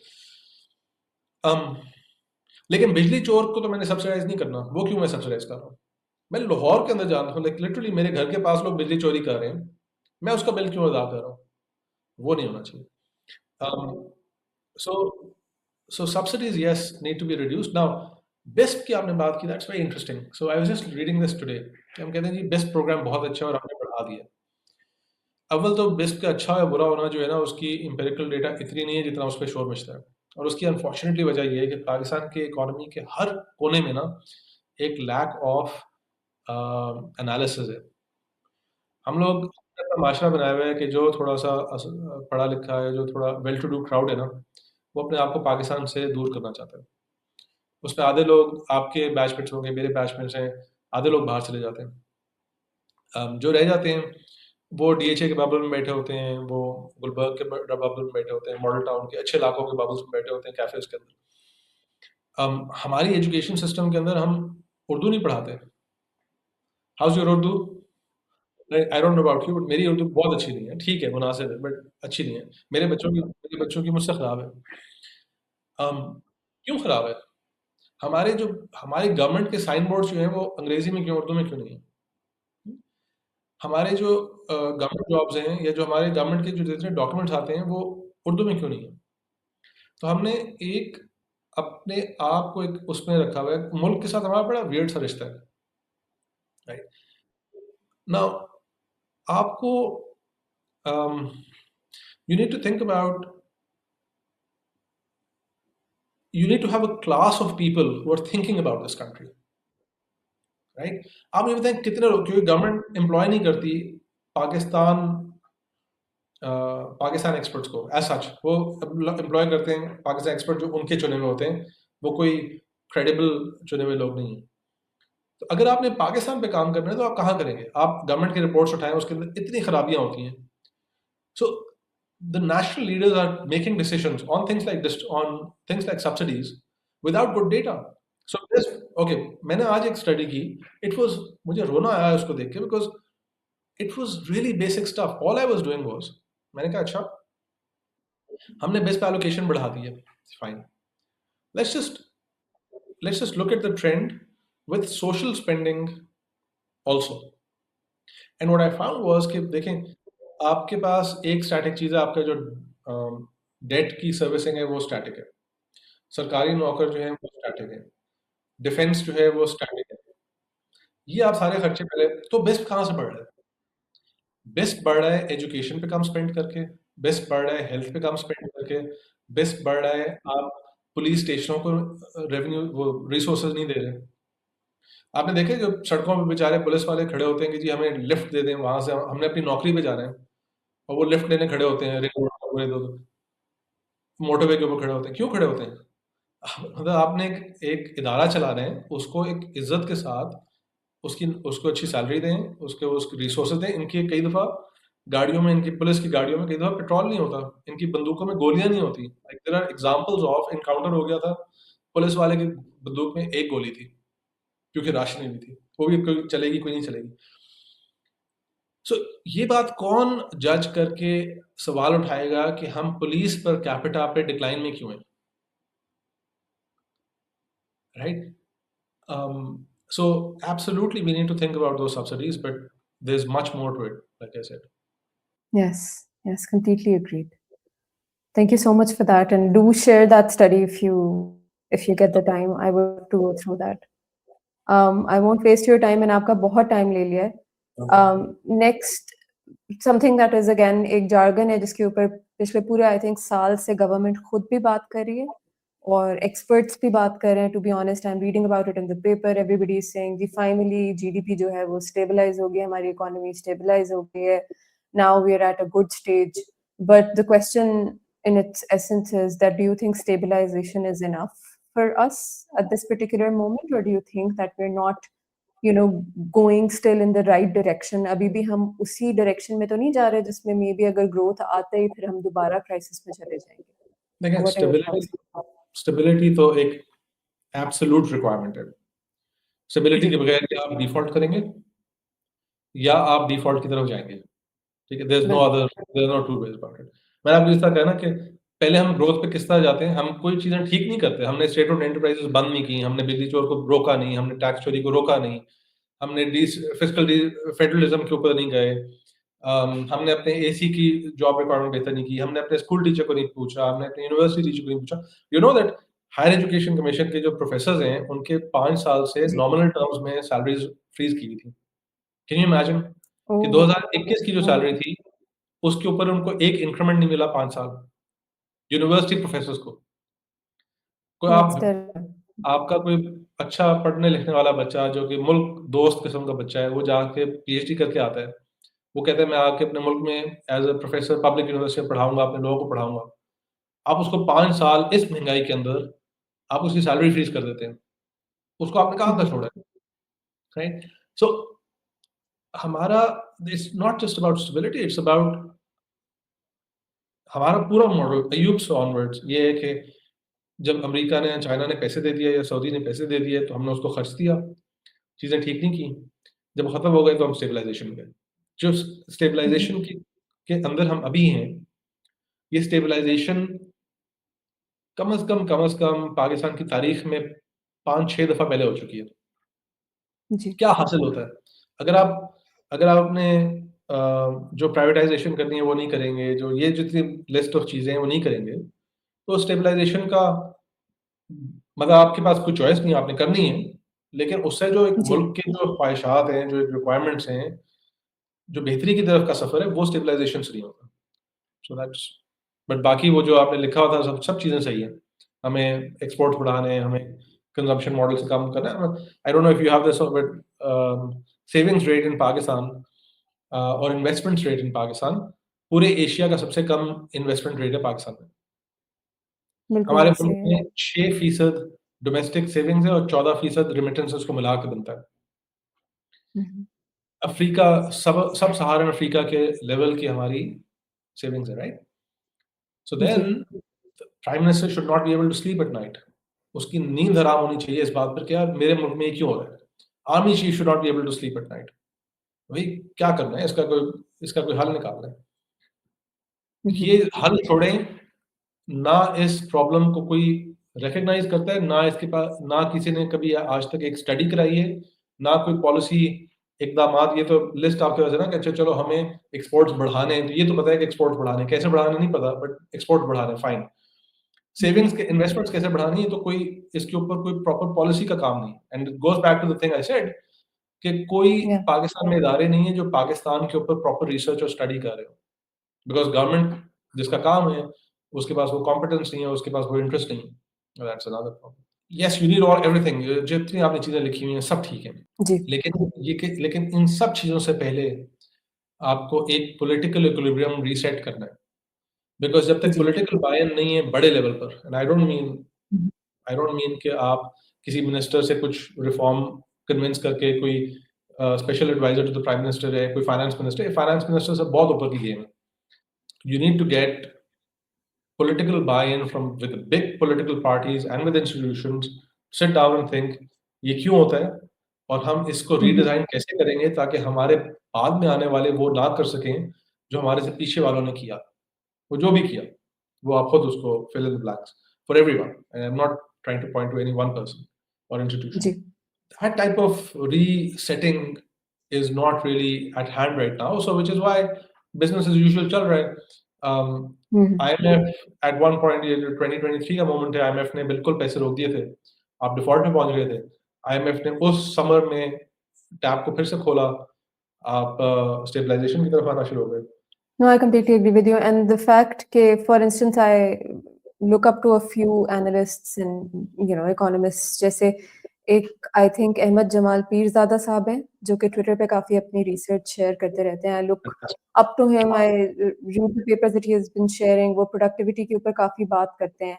लेकिन बिजली चोर को तो मैंने सब्सिडाइज नहीं करना। वो क्यों मैं सब्सिडाइज कर रहा हूँ? मैं लाहौर के अंदर जानता हूँ, लाइक लिटरली मेरे घर के पास लोग बिजली चोरी कर रहे हैं, मैं उसका बिल क्यों अदा कर रहा हूँ? वो नहीं होना चाहिए। So so subsidies yes need to be reduced. Now best की आपने बात की, that's very interesting. So I was just reading this today, हम कहते हैं जी बेस्ट प्रोग्राम बहुत अच्छा है और आपने बढ़ा दिया। अव्वल तो बेस्ट का अच्छा या बुरा होना जो है ना, उसकी एम्पिरिकल डेटा इतनी नहीं है जितना उस पर शोर मचता है। और उसकी अनफॉर्चुनेटली वजह ये है कि पाकिस्तान के इकोनॉमी के हर कोने में ना एक लैक ऑफ एनालिसिस है। हम लोग ऐसा माशरा बनाया हुआ है कि जो थोड़ा सा पढ़ा लिखा है, जो थोड़ा वेल टू डू क्राउड है ना, वो अपने आप को पाकिस्तान से दूर करना चाहता है। उसमें आधे लोग आपके बैचमेट्स होंगे, मेरे बैचमेट्स हैं, आधे लोग बाहर चले जाते हैं। जो रह जाते हैं वो डीएचए के बबल में बैठे होते हैं, वो गुलबर्ग के बबल में बैठे होते हैं, मॉडल टाउन के अच्छे इलाकों के बबल्स में बैठे होते हैं, कैफेज के अंदर। हमारी एजुकेशन सिस्टम के अंदर हम उर्दू नहीं पढ़ाते। House your Urdu? I don't know about you, but मेरी उर्दू बहुत अच्छी नहीं है। ठीक है, मुनासिब है, बट अच्छी नहीं है। मेरे बच्चों की मुझसे खराब है। um, क्यों खराब है? हमारी गवर्नमेंट के साइन बोर्ड जो हैं वो अंग्रेजी में क्यों, उर्दू में क्यों नहीं है? हमारे जो गवर्नमेंट जॉब्स हैं या जो हमारे गवर्नमेंट के जो जितने डॉक्यूमेंट्स आते हैं वो उर्दू में क्यों नहीं है? तो हमने एक अपने आप को एक उसमें रखा हुआ है। मुल्क के साथ हमारा बड़ा वियर्ड सा रिश्ता है, राइट? नाउ आपको you need to think about, you need to have a class of people who are thinking about this country, right? आप ये बताएं कितने लोग, क्योंकि गवर्नमेंट एम्प्लॉय नहीं करती पाकिस्तान पाकिस्तान एक्सपर्ट्स को एज सच, वो एम्प्लॉय करते हैं पाकिस्तान एक्सपर्ट जो उनके चुने हुए होते हैं, वो कोई क्रेडिबल चुने हुए लोग नहीं है। तो अगर आपने पाकिस्तान पे काम करना है तो आप कहाँ करेंगे? आप गवर्नमेंट की रिपोर्ट्स उठाएं, उसके अंदर इतनी खराबियां होती हैं। सो the national leaders are making decisions on things like this, on things like subsidies, without good data. So this, okay, मैंने आज एक स्टडी की, it was, मुझे रोना आया उसको देख के, because it was really basic stuff. All I was doing was, मैंने कहा अच्छा हमने बेस पे allocation बढ़ा दी है, fine, let's just let's just look at the trend with social spending also. And what I found was कि देखें, आपके पास एक स्टैटिक चीज़ है, आपका जो डेट की सर्विसिंग है वो स्टैटिक है, सरकारी नौकर जो है वो स्टैटिक है, डिफेंस जो है वो स्टैटिक है। ये आप सारे खर्चे पहले तो बेस्ट कहाँ से बढ़ रहा है? बेस्ट बढ़ रहा है एजुकेशन पे कम स्पेंड करके, बेस्ट बढ़ रहा है हेल्थ पे कम स्पेंड करके, बेस्ट बढ़ रहा है आप पुलिस स्टेशनों को रेवेन्यू वो रिसोर्सेज नहीं दे रहे। आपने देखे जो सड़कों पे बेचारे पुलिस वाले खड़े होते हैं कि जी हमें लिफ्ट दे दें, वहां से हमने अपनी नौकरी पे जाना है, और वो लिफ्ट लेने खड़े होते हैं, रिंग रोड पर पूरे दो मोटरवे के ऊपर खड़े होते हैं। क्यों खड़े होते हैं? मतलब आपने एक इदारा चला रहे हैं, उसको एक इज्जत के साथ उसको अच्छी सैलरी दें, उसके रिसोर्सेज दें। इनकी कई दफ़ा गाड़ियों में, इनकी पुलिस की गाड़ियों में कई दफ़ा पेट्रोल नहीं होता, इनकी बंदूकों में गोलियां नहीं होती। Like there are examples of encounter हो गया था, पुलिस वाले की बंदूक में एक गोली थी क्योंकि राशन नहीं थी, वो भी कोई चलेगी कोई नहीं चलेगी। सो ये बात कौन जज करके सवाल उठाएगा कि हम पुलिस पर कैपिटा पे डिक्लाइन में क्यों हैं, right? So absolutely we need to think about those subsidies, but there's much more to it, like I said. Yes, yes, completely agreed. Thank you so much for that, and do share that study if you get the time. I would to go through that. I won't waste your time, and आपका बहुत time ले लिया है। Next something that is again एक jargon है जिसके ऊपर पिछले पूरे आई थिंक साल से गवर्नमेंट खुद भी बात कर रही है और एक्सपर्ट्स भी बात कर रहे हैं। To be honest, I am reading about it in the paper, everybody is saying जी फाइनली जीडीपी जो है वो स्टेबलाइज हो गई है, हमारी इकोनॉमी स्टेबलाइज हो गई है, now we are at a good stage. But the question in its essence is that do you think stabilization is enough for us at this particular moment, or do you think that we're not going still in the right direction? अभी भी हम उसी direction में तो नहीं जा रहे जिसमें मे बी अगर ग्रोथ आते ही फिर हम दोबारा क्राइसिस में चले जाएंगे। देखिए, What are your thoughts? Stability तो एक एब्सोल्यूट रिक्वायरमेंट है। स्टेबिलिटी के जी, बगैर या आप डिफ़ॉल्ट करेंगे या आप डिफ़ॉल्ट की तरफ जाएँगे। ठीक है? बिल्कुल। There is no two ways about it. मैंने आपको इस तरह कहा ना कि पहले हम ग्रोथ पे किस तरह जाते हैं, हम कोई चीज़ें ठीक नहीं करते। हमने स्टेट ओन्ड एंटरप्राइज़ेज़ बंद नहीं की, हमने बिजली चोर को रोका नहीं, हमने टैक्स चोरी को रोका नहीं, हमने फिस्कल फेडरलिज़्म के ऊपर नहीं गए। हमने अपने एसी की जॉब रिक्वायरमेंट बेहतर नहीं की, हमने अपने स्कूल टीचर को नहीं पूछा, हमने अपने यूनिवर्सिटी टीचर को नहीं पूछा। You know that higher education commission के जो प्रोफ़ेसर्स हैं, उनके 5 साल से जी। नॉमिनल टर्म्स में सैलरीज़ फ्रीज़ की हुई थी। कैन यू इमेजिन कि ओह! 2021 की जो ओह! सैलरी थी, उसके ऊपर उनको एक इंक्रीमेंट नहीं मिला 5 साल, यूनिवर्सिटी प्रोफ़ेसर्स को। कोई दैट्स आप टेरिबल। आपका कोई अच्छा पढ़ने-लिखने वाला बच्चा जो कि मुल्क दोस्त किस्म का बच्चा है, वो जाके पीएचडी करके आता है। वो कहता है मैं आके अपने मुल्क में as a professor public university में पढ़ाऊँगा, अपने लोगों को पढ़ाऊँगा। आप उसको 5 साल इस महँगाई के अंदर आप उसकी सैलरी फ्रीज़ कर देते हैं। उसको आपने हुँ, कहाँ का हुँ। छोड़ा है, राइट? सो हमारा it's not just about stability, it's about हमारा पूरा मॉडल अय्यूब से ऑनवर्ड्स ये है कि जब अमेरिका ने, चाइना ने पैसे दे दिए या सऊदी ने पैसे दे दिए, तो हमने उसको खर्च दिया, चीज़ें ठीक नहीं की। जब खत्म हो गए तो हम स्टेबलाइज़ेशन में गए। जो हुँ, हुँ। स्टेबलाइज़ेशन के अंदर हम अभी हैं, ये स्टेबलाइज़ेशन कम से कम पाकिस्तान की तारीख़ में 5-6 दफ़ा पहले हो चुकी है। जी, क्या हासिल होता है? अगर आप अगर आपने जो प्राइवेटाइज़ेशन करनी है वो नहीं करेंगे, जो ये जितनी लिस्ट ऑफ चीज़ें हैं वो नहीं करेंगे, तो स्टेबलाइज़ेशन का मतलब आपके पास कोई चॉइस नहीं है, आपने करनी है। लेकिन उससे जो एक जी, मुल्क के जो ख्वाहिशात हैं, जो रिक्वायरमेंट्स हैं, जो बेहतरी की तरफ का सफ़र है, वो स्टेबलाइज़ेशन से नहीं होता। सो दैट्स बट बाकी वो जो आपने लिखा हुआ था सब सब चीज़ें सही हैं। हमें एक्सपोर्ट्स बढ़ाने हैं, हमें कंज़म्पशन मॉडल से काम करना है। आई don't know if you have this but savings rate in Pakistan और इन्वेस्टमेंट्स रेट इन पाकिस्तान पूरे एशिया का सबसे कम इन्वेस्टमेंट रेट है पाकिस्तान में। बिल्कुल हमारे ऐसे मुल्क है। में 6% डोमेस्टिक सेविंग्स है और 14% रेमिटेंसेस को मिला के बनता है। हुँ, हुँ। अफ्रीका सब सब सहारन अफ्रीका के लेवल की हमारी सेविंग्स है, राइट? सो जी, then prime minister should not be able to sleep at night. उसकी नींद हराम होनी चाहिए इस बात पर कि यार मेरे मुल्क में ये क्यों हो रहा है? Army chief should not be able to sleep at night. भाई क्या करना है? इसका कोई हल निकालना है। हुँ, ये हुँ। हल छोड़ें, ना इस प्रॉब्लम को कोई रिकॉग्नाइज़ करता है, ना इसके पास ना किसी ने कभी आज तक एक स्टडी कराई है, ना कोई पॉलिसी इकदामात। ये तो लिस्ट आपके पास है ना कि अच्छा चलो हमें एक्सपोर्ट्स बढ़ाने हैं, तो ये तो पता है कि एक्सपोर्ट्स बढ़ाने हैं, कैसे बढ़ाने नहीं पता बट एक्सपोर्ट बढ़ाने हैं, फाइन। हुँ, हुँ। सेविंग्स के इन्वेस्टमेंट्स कैसे बढ़ानी है, तो कोई इसके ऊपर कोई प्रॉपर पॉलिसी का काम नहीं है। And it goes back to the thing I said कि कोई या पाकिस्तान में इदारे नहीं है जो पाकिस्तान के ऊपर प्रॉपर रिसर्च और स्टडी कर रहे हो। बिकॉज़ गवर्नमेंट जिसका काम है, उसके पास वो कॉम्पिटेंस नहीं है, उसके पास वो इंटरेस्ट नहीं है। That's another problem. Yes, you need all everything जितनी आपने चीज़ें लिखी हुई हैं, सब ठीक है। जी, लेकिन इन सब चीज़ों से पहले आपको एक पॉलिटिकल इक्विलिब्रियम रीसेट करना है। बिकॉज़ जब तक जी। पॉलिटिकल बाय-इन नहीं है बड़े लेवल पर, and hmm, hmm. I don't mean कि आप किसी मिनिस्टर से कुछ रिफॉर्म कन्विंस करके कोई special adviser to the prime minister है, कोई फाइनेंस मिनिस्टर से बहुत ऊपर की गेम है। You need to get political buy-in from with big political parties and with institutions, sit down and think ये क्यों होता है और हम इसको हुँ, हुँ। रीडिज़ाइन कैसे करेंगे ताकि हमारे बाद में आने वाले वो ना कर सकें जो हमारे से पीछे वालों ने किया। वो जो भी किया, वो आप खुद उसको fill in the blanks for everyone, and I'm not trying to point to any one person or institution. Ji, That type of resetting is not really at hand right now, so which is why business as usual चल रहा है। हुँ, हुँ। IMF eight one point ये जो 2023 का moment है, IMF ने बिल्कुल पैसे रोक दिए थे। आप डिफ़ॉल्ट में पहुँच गए थे। IMF ने उस समर में टैप को फिर से खोला, आप स्टेबलाइजेशन की तरफ आना शुरू हो गए। No, I completely agree with you. And the fact that, for instance, I look up to a few analysts and, economists, जैसे एक I think अहमद जमाल पीरज़ादा साहब हैं, जो कि ट्विटर पे काफ़ी अपनी रिसर्च शेयर करते रहते हैं। I look up to him, I read the papers that he has been sharing, वो प्रोडक्टिविटी के ऊपर काफ़ी बात करते हैं।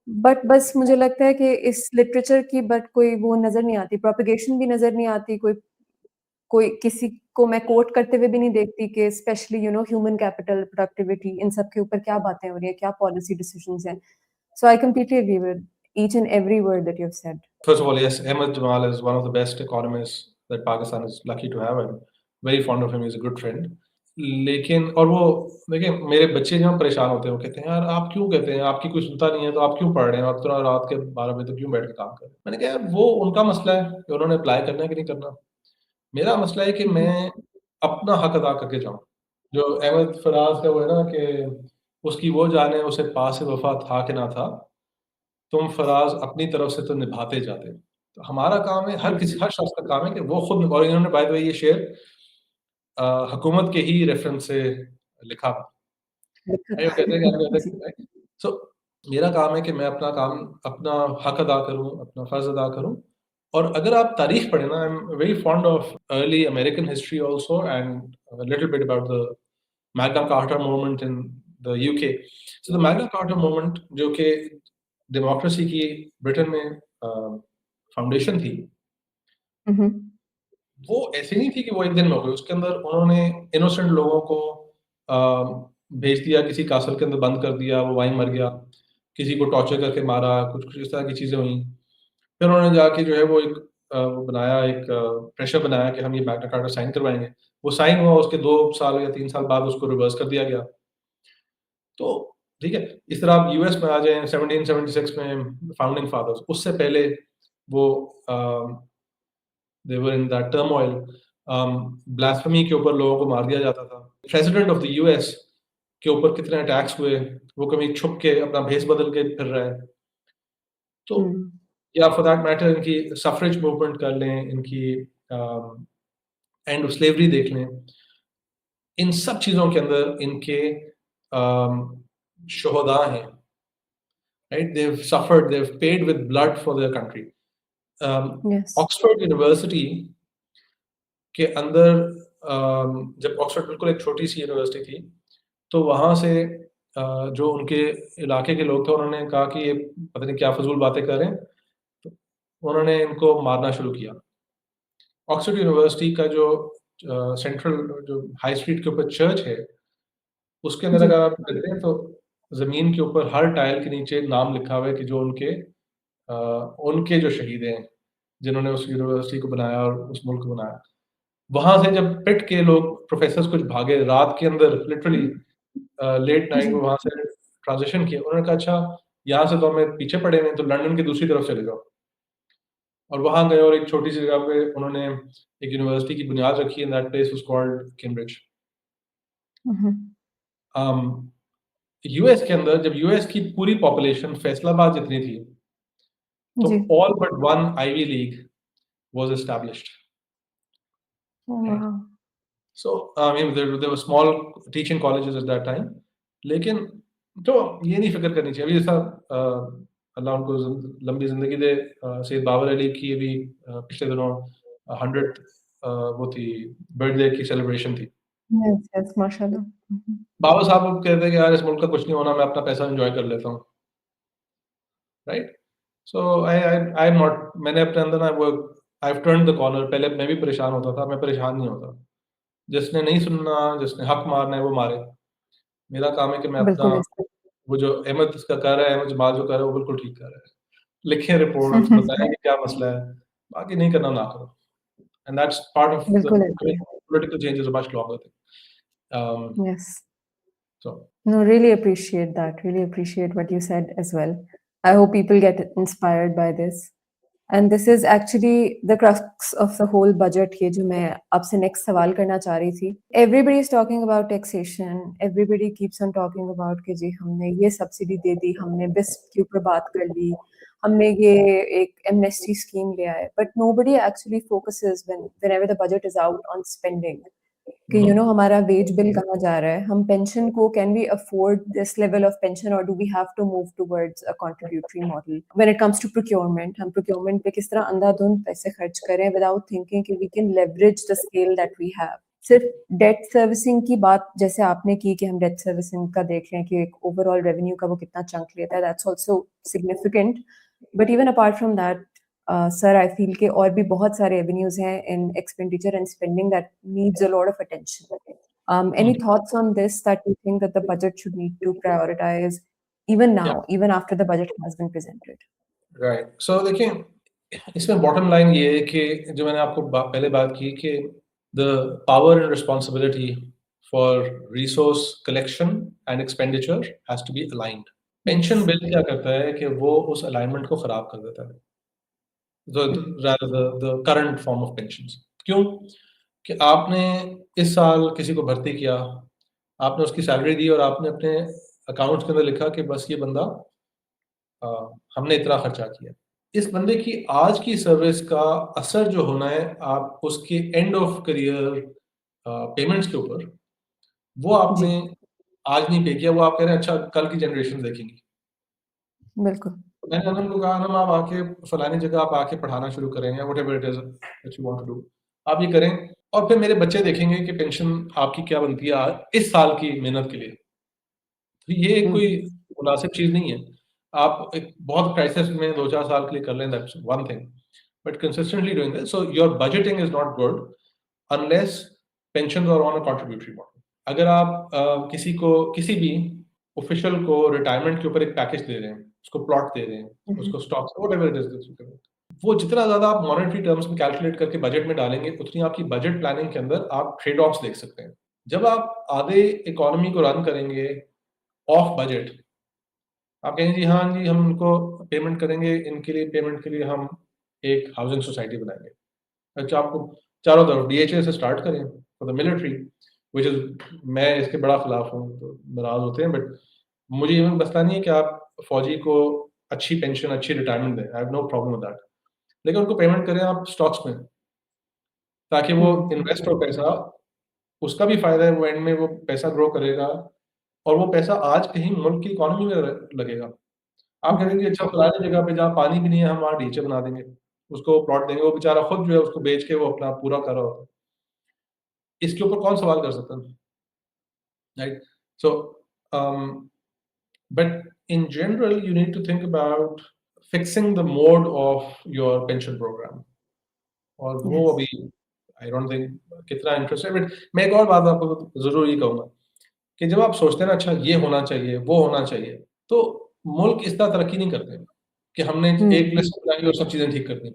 बट बस मुझे लगता है कि इस लिटरेचर की बट कोई वो नज़र नहीं आती, प्रोपेगेशन भी नज़र नहीं आती, कोई कोई किसी को मैं कोट करते हुए भी नहीं देखती कि specially human capital, productivity in सब के ऊपर क्या बातें हो रही हैं, क्या पॉलिसी डिसीजंस हैं। So I completely agree with each and every word that you have said. First of all, yes, Ahmed Jamal is one of the best economists that Pakistan is lucky to have, and very fond of him. He's a good friend. लेकिन और वो देखिए, मेरे बच्चे जहाँ परेशान होते हैं, वो कहते हैं, यार आप क्यों कहते हैं, आपकी कोई सुनता नहीं है, तो आप क्यों पढ़ रहे हैं, आप तो रात के 12 बजे तक क्यों बैठ के काम कर रहे हैं? मैंने कहा, यार वो उनका मसला है कि उन्होंने अप्लाई करना है कि नहीं करना। मेरा मसला है कि हुँ, मैं अपना हक अदा करके जाऊँ। जो अहमद फराज का वो है ना कि उसकी वो जाने उसे पास वफ़ा था कि ना था, तुम फराज अपनी तरफ से तो निभाते जाते। तो हमारा काम है, हर शख्स का काम है कि वो खुद, और इन्होंने बाय द वे ये शेर हुकूमत के ही रेफ़रेंस से लिखा था। लिखा वो था। कहते हैं कि जी। सो मेरा काम है कि मैं अपना काम, अपना हक अदा करूँ, अपना फ़र्ज़ अदा करूँ। और अगर आप तारीख़ पढ़ें ना, I am very fond of early American history also, and a little bit about the Magna carta movement in the UK. So the Magna carta movement, जो कि डेमोक्रेसी की ब्रिटेन में फाउंडेशन थी, हुँ, हुँ। वो ऐसी नहीं थी कि वो एक दिन में हो गई। उसके अंदर उन्होंने इनोसेंट लोगों को अ, भेज दिया, किसी कासल के अंदर बंद कर दिया, वो वहीं मर गया। किसी को टॉर्चर करके मारा, कुछ-कुछ इस तरह की चीज़ें हुईं। फिर उन्होंने जाके जो है वो एक वो बनाया, एक प्रेशर बनाया कि हम ये मैग्ना कार्टा साइन करवाएँगे। वो साइन हुआ, उसके 2 साल या 3 साल बाद उसको रिवर्स कर दिया गया। तो ठीक है, इस तरह आप यूएस में आ जाएँ 1776 में फाउंडिंग फादर्स, उससे पहले वो अ दे वर इन दैट टर्मोइल, ब्लास्फेमी के ऊपर लोगों को मार दिया जाता था। प्रेसिडेंट ऑफ द यूएस के ऊपर कितने अटैक्स हुए, वो कभी छुप के अपना भेस बदल के फिर रहा है। तो हुँ, या फॉर दैट मैटर इनकी सफ्रेज मूवमेंट कर लें, इनकी एंड ऑफ स्लेवरी देख लें। इन सब चीज़ों के अंदर इनके शुहदा हैं, right? They have suffered, they have paid with blood for their country. Yes. Oxford university के अंदर, जब ऑक्सफोर्ड बिल्कुल एक छोटी-सी यूनिवर्सिटी थी, तो वहाँ से जो उनके इलाके के लोग थे, उन्होंने कहा कि ये पता नहीं क्या फ़िज़ूल बातें कर रहे हैं, तो उन्होंने इनको मारना शुरू किया। ऑक्सफोर्ड यूनिवर्सिटी का जो सेंट्रल, जो हाई स्ट्रीट के ऊपर चर्च है, उसके अंदर जी। अगर आप देखते हैं, तो ज़मीन के ऊपर हर टाइल के नीचे नाम लिखा हुआ है कि जो अ, उनके जो शहीद हैं, जिन्होंने उस यूनिवर्सिटी को बनाया और उस मुल्क को बनाया। वहाँ से जब पिट के लोग, प्रोफ़ेसर्स कुछ भागे रात के अंदर, लिटरली लेट नाइट जी। में वहाँ से ट्रांज़िशन किया। उन्होंने कहा, अच्छा यहाँ से तो हमें पीछे पड़े हुए हैं, तो लंदन की दूसरी तरफ चले जाओ। और वहाँ गए और एक छोटी-सी जगह पे उन्होंने एक यूनिवर्सिटी की बुनियाद रखी, and that place was called Cambridge. Hmm, hmm. Um, US के अंदर जब यूएस की पूरी पॉपुलेशन फैसलाबाद जितनी थी, तो जी। All but one Ivy League was established, oh right? Wow! So I mean there were small teaching colleges at that time. लेकिन तो ये नहीं फ़िक्र करनी चाहिए। अभी जैसा अल्लाह उनको लंबी ज़िंदगी दे, सैयद बाबर अली की अभी पिछले दिनों 100th वो थी, बर्थडे की सेलिब्रेशन थी। यस, यस, माशाल्लाह। हुँ, हुँ। बाबा साहब अब कहते हैं कि यार इस मुल्क का कुछ नहीं होना, मैं अपना पैसा एन्जॉय कर लेता हूँ, right? So I am not, मैंने अपने अंदर ना वो, I have turned the corner. पहले मैं भी परेशान होता था, मैं परेशान नहीं होता। जिसने नहीं सुनना, जिसने हक मारना है वो मारे। मेरा काम है कि मैं अपना, बिल्कुल ऐसा। वो जो अहमद इसका कर रहा है, अहमद जमाल जो कर रहा है, वो बिल्कुल ठीक कर रहा है। लिखें रिपोर्ट्स, बताएँ कि क्या मसला है, बाकी नहीं करना ना करो। And that's part of the, बिल्कुल आई ऐसा मीन है। Political change is a much longer thing. Yes. So No, really appreciate that. Really appreciate what you said as well. I hope people get inspired by this. And this is actually the crux of the whole budget ये जो मैं आपसे next सवाल करना चाह रही थी. Everybody is talking about taxation. Everybody keeps on talking about कि जी हमने ये subsidy दे दी, हमने BIS के ऊपर बात कर ली, हमने ये एक एमनेस्टी स्कीम लिया है, but nobody actually focuses whenever the budget is out on spending कि हमारा वेज बिल कहाँ जा रहा है, हम पेंशन को can we afford this level of pension और do we have to move towards a contributory model when it comes to procurement, हम प्रोक्योरमेंट पे किस तरह अंधाधुंध पैसे खर्च करें विदाउट थिंकिंग कि we can leverage the scale that we have. सिर्फ डेट सर्विसिंग की बात जैसे आपने की कि हम डेट सर्विसिंग का देख लें कि एक ओवरऑल रेवेन्यू का वो कितना चंक लेता है, that's also significant, but even apart from that sir I feel के और भी बहुत सारे एवेन्यूज हैं in expenditure and spending that needs a lot of attention. Any thoughts on this that you think that the budget should need to prioritize even now, Yeah, even after the budget has been presented? right. So देखिए इसमें bottom line ये है कि जो मैंने आपको पहले बात की कि the power and responsibility for resource collection and expenditure has to be aligned. Pension Yes. Bill क्या करता है कि वो उस अलाइनमेंट को खराब कर देता है, the current form of pensions। क्यों? कि आपने इस साल किसी को भर्ती किया, आपने उसकी सैलरी दी और आपने अपने अकाउंट्स के अंदर लिखा कि बस ये बंदा हमने इतना खर्चा किया। इस बंदे की आज की सर्विस का असर जो होना है आप उसके एंड ऑफ करियर पेमेंट्स के ऊपर, वो जी, आपने आज नहीं पे किया, वो आप कह रहे हैं अच्छा कल की जनरेशन देखेंगी। बिल्कुल। मैंने उनको कहा ना आप आके फलानी जगह आप आके पढ़ाना शुरू करें या whatever it is that you want to do, आप ये करें और फिर मेरे बच्चे देखेंगे कि पेंशन आपकी क्या बनती है इस साल की मेहनत के लिए। तो ये कोई हुँ, मुनासिब चीज़ नहीं है। आप एक बहुत क्राइसिस में 2-4 साल के लिए कर लें, that's one thing, but consistently doing this, so your budgeting is not good unless pensions are on a contributory model. अगर आप किसी को किसी भी ऑफिशियल को रिटायरमेंट के ऊपर एक पैकेज दे रहे हैं, उसको प्लॉट दे रहे हैं, हुँ, उसको um, stocks whatever it is that you can, वो जितना ज़्यादा आप मॉनेटरी टर्म्स में कैलकुलेट करके बजट में डालेंगे, उतनी आपकी बजट प्लानिंग के अंदर आप ट्रेड ऑफ्स देख सकते हैं। जब आप आधे इकोनॉमी को रन करेंगे ऑफ बजट, आप कहेंगे जी हाँ जी, हम उनको पेमेंट करेंगे, इनके लिए पेमेंट के लिए हम एक हाउसिंग सोसाइटी बनाएँगे। अच्छा, आपको चारों तरफ डीएचए से स्टार्ट करें for the military, which is, मैं इसके बड़ा खिलाफ हूँ, तो नाराज़ होते हैं, बट मुझे ये मसला नहीं है कि आप फौजी को अच्छी पेंशन, अच्छी रिटायरमेंट दें, I have no problem with that. लेकिन उनको पेमेंट करें आप स्टॉक्स में, ताकि वो हुँ, इन्वेस्ट हो पैसा, उसका भी फ़ायदा है, वो एंड में वो पैसा ग्रो करेगा और वो पैसा आज कहीं मुल्क की इकोनॉमी में लगेगा। आप हुँ, कहेंगे अच्छा फलानी जगह पे जहाँ पानी भी नहीं है हम वहाँ डीएचए बना देंगे, उसको प्लॉट देंगे, वो बेचारा खुद जो है उसको बेच के वो अपना पूरा कर रहा होता है। इसके ऊपर कौन सवाल कर सकता है, right? So but in general you need to think about fixing the mode of your pension program, और वो यस, अभी आई डोंट थिंक कितना इंटरेस्ट है, बट मैं एक और बात आपको ज़रूर ये कहूँगा कि जब आप सोचते हैं ना अच्छा ये होना चाहिए, वो होना चाहिए, तो मुल्क इस तरह तरक्की नहीं करते कि हमने एक हुँ, लिस्ट बनाई और सब चीज़ें ठीक कर दी।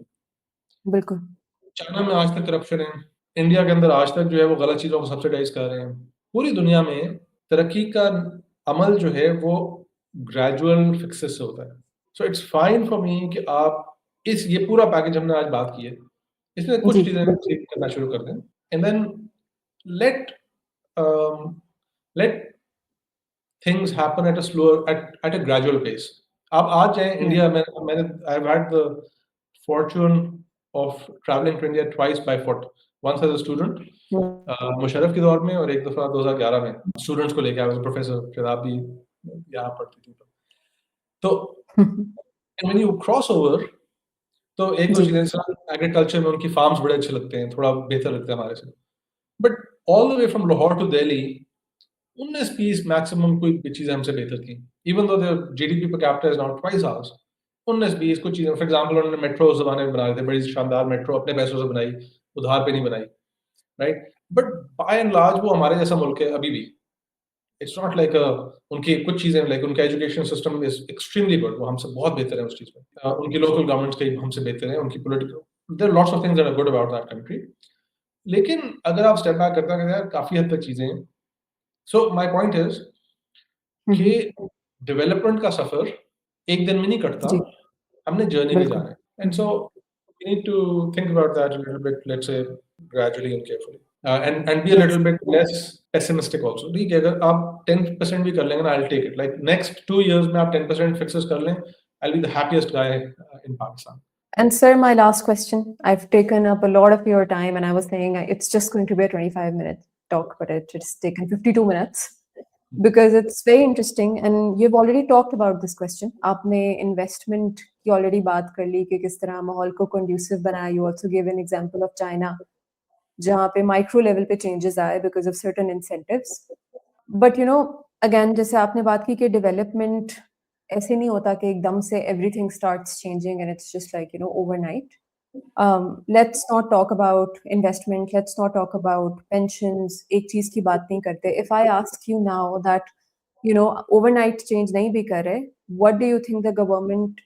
बिल्कुल, चाइना में आज तक करप्शन है, इंडिया के अंदर आज तक जो है वो गलत चीज़ों को सब्सिडाइज़ कर रहे हैं। पूरी दुनिया में तरक्की का अमल जो है वो ग्रेजुअल फिक्सेस से होता है। So it's fine for me कि आप इस ये पूरा पैकेज हमने आज बात की है, इसमें कुछ जी, चीज़ें बिल्कुल, ठीक करना शुरू कर दें and then let let things happen at a slower at a gradual pace. आप आज जाएँ राइट, इंडिया में, मैंने I have had the fortune of travelling to India twice by foot, once as a student um, Musharraf के दौर में और एक दफ़ा 2011 में स्टूडेंट्स को लेके, आई वाज़ अ प्रोफेसर, फिर आप भी यहाँ पढ़ती थी। तो हुँ, हुँ, व्हेन यू क्रॉस ओवर, तो एक दो जी, चीज़ें सर एग्रीकल्चर में उनकी फार्म्स बड़े अच्छे लगते हैं, थोड़ा बेहतर लगता है हमारे से। But all the way from Lahore to Delhi 19-20 maximum कोई भी चीज़ें हमसे बेहतर थी। Even though their GDP per capita is now twice ours. 19-20 कुछ चीज़ें, फॉर एग्ज़ाम्पल उन्होंने मेट्रो उस ज़माने में बना रहे थे, बड़ी शानदार मेट्रो अपने पैसों से बनाई, उधार पे नहीं बनाई, right? But by and large वो हमारे जैसा मुल्क है अभी भी। इट्स नॉट लाइक उनकी कुछ चीज़ें, लाइक उनका education system is extremely good, वो हमसे बहुत बेहतर है उस चीज़ में। उनकी लोकल गवर्नमेंट्स कहीं हमसे बेहतर हैं, उनकी political, there are lots of things that are good about that country. लेकिन अगर आप स्टेप बैक करते हैं, यार काफ़ी हद तक चीज़ें हैं। सो माय पॉइंट इज़ हुँ, कि हुँ, डेवलपमेंट का सफ़र एक दिन में नहीं कटता, जी, हमने जर्नी में बिल्कुल, जाना है। And hmm, so we need to think about that a little bit, let's say gradually and carefully, and be a yes, little bit less pessimistic also. ठीक है, अगर आप 10% भी कर लेंगे ना, I will take it, like next 2 years में आप 10% फिक्सेस कर लें, I'll be the happiest guy in Pakistan. And sir, my last question. I've taken up a lot of your time, and I was saying it's just going to be a 25-minute talk, but it's taken 52 minutes because it's very interesting. And you've already talked about this question. आपने investment की already बात कर ली कि किस तरह माहौल को conducive बनाया. You also gave an example of China, जहाँ पे micro level पे changes आए because of certain incentives. But again, जैसे आपने बात की कि development ऐसे नहीं होता कि एकदम से everything starts changing and it's just like overnight. Let's not talk about investment. Let's not talk about pensions. एक चीज की बात नहीं करते. If I ask you now that overnight change नहीं भी कर रहे, what do you think the government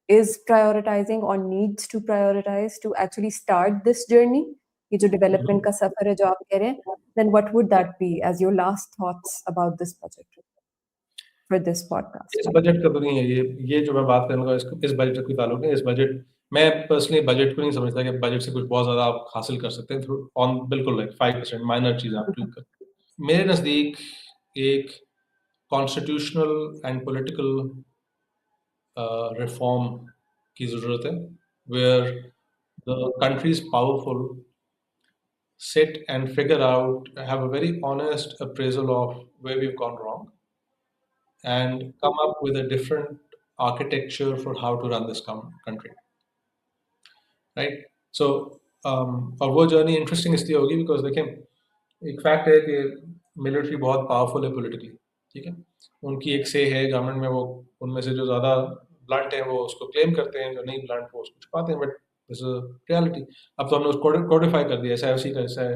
is prioritizing or needs to prioritize to actually start this journey? ये जो development का सफर है जो आप कह रहे हैं, then what would that be as your last thoughts about this budget for this podcast? इस बजट का तो नहीं है ये जो मैं बात करूँगा इस बजट का कोई ताल्लुक नहीं। इस बजट मैं पर्सनली बजट को नहीं समझता कि बजट से कुछ बहुत ज़्यादा आप हासिल कर सकते हैं थ्रू ऑन बिल्कुल लाइक 5% माइनर चीज़ें आप ट्वीक कर। मेरे नज़दीक एक कॉन्स्टिट्यूशनल एंड पॉलिटिकल रिफॉर्म की ज़रूरत है where the country is powerful sit and figure out, have a very honest appraisal of where we've gone wrong and come up with a different architecture for how to run this country, right? So और वो journey interesting इसलिए होगी because देखें एक fact है कि military बहुत powerful है पोलिटिकली, ठीक है, उनकी एक से है गवर्नमेंट में, वो उनमें से जो ज़्यादा ब्लंट है वो उसको क्लेम करते हैं, जो नहीं ब्लंट वो उसको छुपाते हैं, बट दिस इज रियलिटी। अब तो हमने उसको कोडिफाई कर दिया, ऐसा उसी का ऐसा है।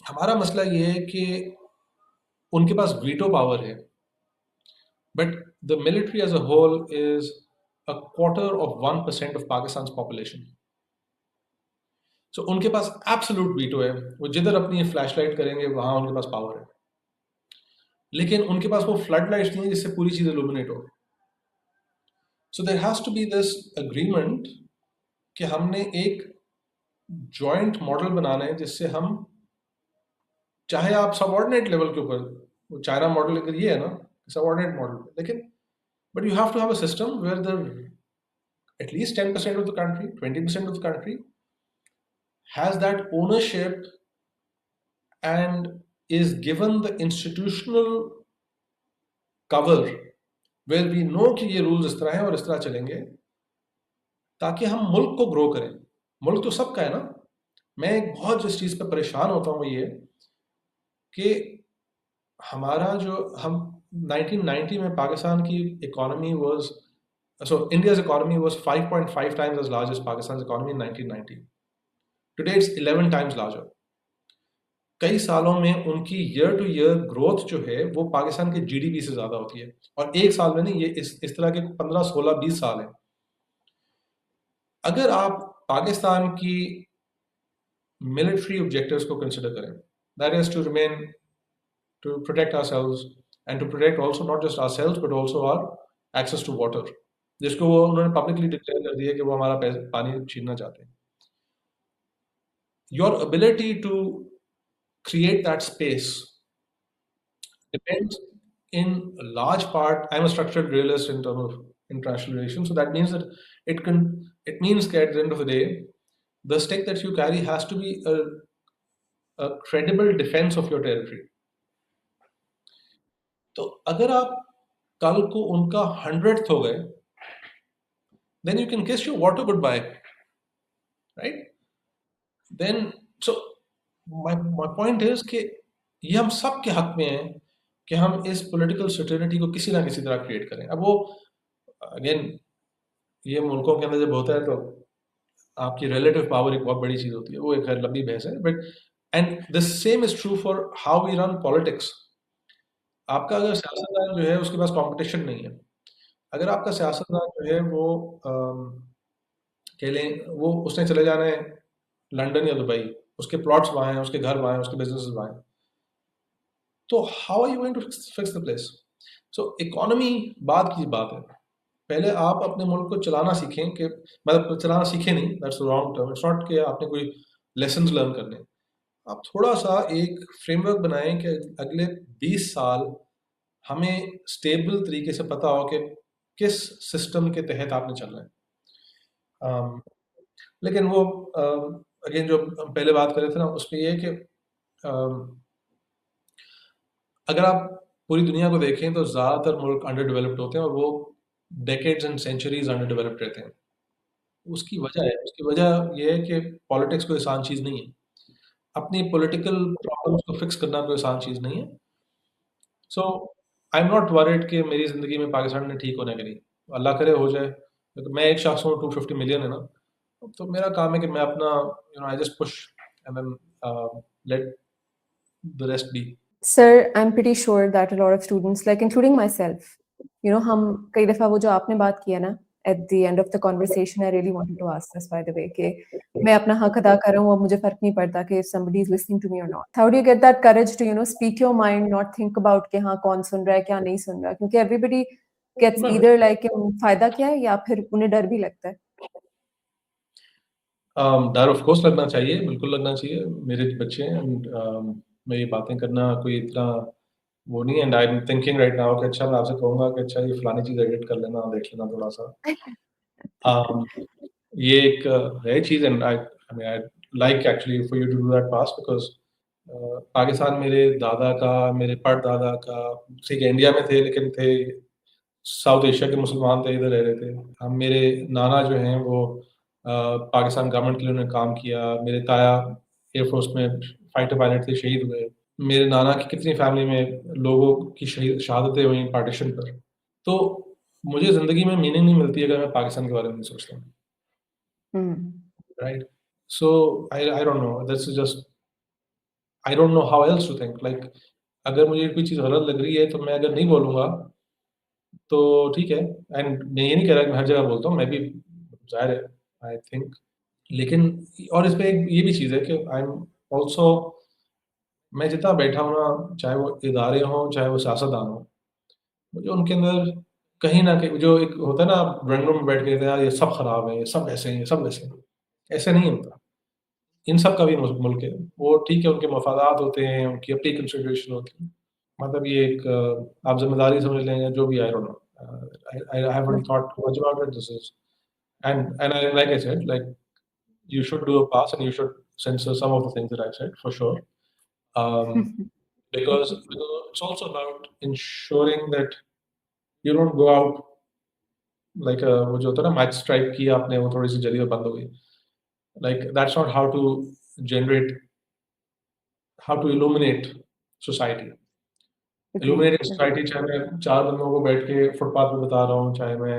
हमारा मसला ये है कि उनके पास वीटो पावर है, but the military as a whole is a quarter of 1% of Pakistan's population. So उनके पास एब्सोल्यूट वीटो है, वो जिधर अपनी फ्लैशलाइट करेंगे वहां उनके पास पावर है, लेकिन उनके पास वो फ्लड लाइट्स नहीं है जिससे पूरी चीज इल्यूमिनेट हो। So there has to be this agreement कि हमने एक जॉइंट मॉडल बनाना है जिससे हम, चाहे आप सबऑर्डिनेट लेवल के ऊपर, वो चाइना मॉडल अगर ये है ना सबऑर्डिनेट मॉडल, लेकिन but you have to have a system where the at least 10% of the country, 20% of the country has that ownership and is given the institutional cover where we know कि ये rules इस तरह हैं और इस तरह चलेंगे, ताकि हम मुल्क को ग्रो करें। मुल्क तो सबका है ना। मैं बहुत जिस चीज़ पे परेशान होता हूँ ये कि हमारा जो हम 1990 में पाकिस्तान की economy was, so India's economy was 5.5 times as large as Pakistan's economy in 1990. Today it's 11 times larger. कई सालों में उनकी ईयर टू ईयर ग्रोथ जो है वो पाकिस्तान के जीडीपी से ज्यादा होती है, और एक साल में नहीं, ये इस तरह के 15, 16, 20 साल हैं। अगर आप पाकिस्तान की मिलिट्री ऑब्जेक्टिव्स को कंसिडर करें, that is to remain, to protect ourselves and to protect also not just ourselves but also our access to water, जिसको वो उन्होंने पब्लिकली डिक्लेयर कर दिया कि वो हमारा पानी छीनना चाहते हैं। Your ability to create that space depends in a large part. I'm a structured realist in terms of international relations, so that means that it means that at the end of the day, the stake that you carry has to be a credible defense of your territory. तो अगर आप कल को उनका 100th हो गए, then you can kiss your water goodbye, right? Then so my point is कि ये हम सब के हक में है कि हम इस पॉलिटिकल सर्टेनिटी को किसी ना किसी तरह क्रिएट करें। अब वो अगेन ये मुल्कों के अंदर जब होता है तो आपकी रिलेटिव पावर एक बहुत बड़ी चीज होती है, वो एक लंबी बहस है, but and the same is true for how we run politics. आपका अगर सियासतदान जो है उसके पास कंपटीशन नहीं है, अगर आपका सियासतदान जो है वो कह लें वो उसने चले जाना है लंदन या दुबई, उसके प्लॉट्स वहाँ हैं, उसके घर वहाँ हैं, उसके बिजनेस वहाँ हैं, तो how are you going to fix the place? So economy बाद की बात है, पहले आप अपने मुल्क को चलाना सीखें, कि मतलब चलाना सीखें नहीं, that's the wrong term, it's not कि आपने कोई लेसन्स लर्न करने, आप थोड़ा सा एक फ्रेमवर्क बनाएं कि अगले 20 साल हमें स्टेबल तरीके से पता हो कि किस सिस्टम के तहत आपने चलना है। लेकिन वो अगेन जो हम पहले बात कर रहे थे ना, उसमें ये है कि अगर आप पूरी दुनिया को देखें तो ज़्यादातर मुल्क अंडर डेवलप्ड होते हैं और वो decades and centuries underdeveloped रहते हैं। उसकी वजह ये है कि पॉलिटिक्स कोई आसान चीज़ नहीं है। अपनी पॉलिटिकल प्रॉब्लम्स को फिक्स करना कोई आसान चीज़ नहीं है। सो आई एम नॉट वरीड कि मेरी ज़िंदगी में पाकिस्तान ने ठीक होने के लिए, अल्लाह करे हो जाए। क्योंकि मैं एक शख्स हूँ, 250 मिलियन है ना, तो मेरा काम है कि मैं अपना I just push and then let the rest be. Sir, I'm pretty sure that a lot of students, like including myself, हम कई दफ़ा वो जो आपने बात किया ना, at the end of the conversation, I really wanted to ask this by the way कि मैं अपना हक अदा कर रहा हूँ, अब मुझे फ़र्क नहीं पड़ता कि if somebody is listening to me or not. How do you get that courage to, speak your mind, not think about कि हाँ कौन सुन रहा है, क्या नहीं सुन रहा? क्योंकि everybody gets either like फ़ायदा क्या है या फिर उन्हें डर भी लगता है। डर ऑफ कोर्स लगना चाहिए, बिल्कुल लगना चाहिए। मेरे बच्चे हैं एंड मैं ये बातें करना कोई इतना वो नहीं है। And I am thinking right now कि अच्छा मैं आपसे कहूँगा कि अच्छा ये फलानी चीज़ एडिट कर लेना, देख लेना थोड़ा-सा। um, ये एक है चीज़ and I mean I like actually for you to do that pass because Pakistan मेरे दादा का, मेरे परदादा का, ठीक है इंडिया में थे लेकिन थे साउथ एशिया के मुसलमान थे, इधर रह रहे थे। हम मेरे नाना जो हैं वो पाकिस्तान गवर्नमेंट के लिए उन्होंने काम किया। मेरे ताया एयरफोर्स में फाइटर पायलट थे, शहीद हुए। मेरे नाना की कितनी फैमिली में लोगों की शहादतें हुई पार्टीशन पर। तो मुझे ज़िंदगी में मीनिंग नहीं मिलती अगर मैं पाकिस्तान के बारे में नहीं सोचता हूँ, हुँ। Right? So I don't know, this is just I don't know how else to think like अगर मुझे कोई चीज़ गलत लग रही है तो मैं अगर नहीं बोलूँगा तो ठीक है। एंड मैं ये नहीं कह रहा कि मैं हर जगह बोलता हूँ, मैं भी ज़ाहिर है आई थिंक। लेकिन और इसमें एक ये भी चीज़ है कि आई एम ऑल्सो मैं जितना बैठा हूँ ना, चाहे वो इदारे हों, चाहे वो सियासतदान हों, मुझे उनके अंदर कहीं न कहीं जो एक होता है ना, आप ड्राइंग रूम में बैठ के कहते हैं यार ये सब खराब है, ये सब ऐसे हैं, ये सब वैसे हैं। ऐसे नहीं होता। इन सब का भी मुल्क है। वो ठीक है, उनके मफादात होते हैं, उनकी अपनी कंसिडरेशन होती है। मतलब ये एक आप ज़िम्मेदारी समझ लें या जो भी आई don't no. I haven't thought too much about it. This is and like I said, like you should do a pass and you should censor some of the things that I've said for sure. Um, because it's also about ensuring that you don't go out like वो जो होता है ना match strike की आपने वो थोड़ी सी जली और बंद हो गई। Like that's not how to illuminate society. Agreed, illuminating agreed. Society चाहे मैं 4 बंदों को बैठ के फुटपाथ पे बता रहा हूँ, चाहे मैं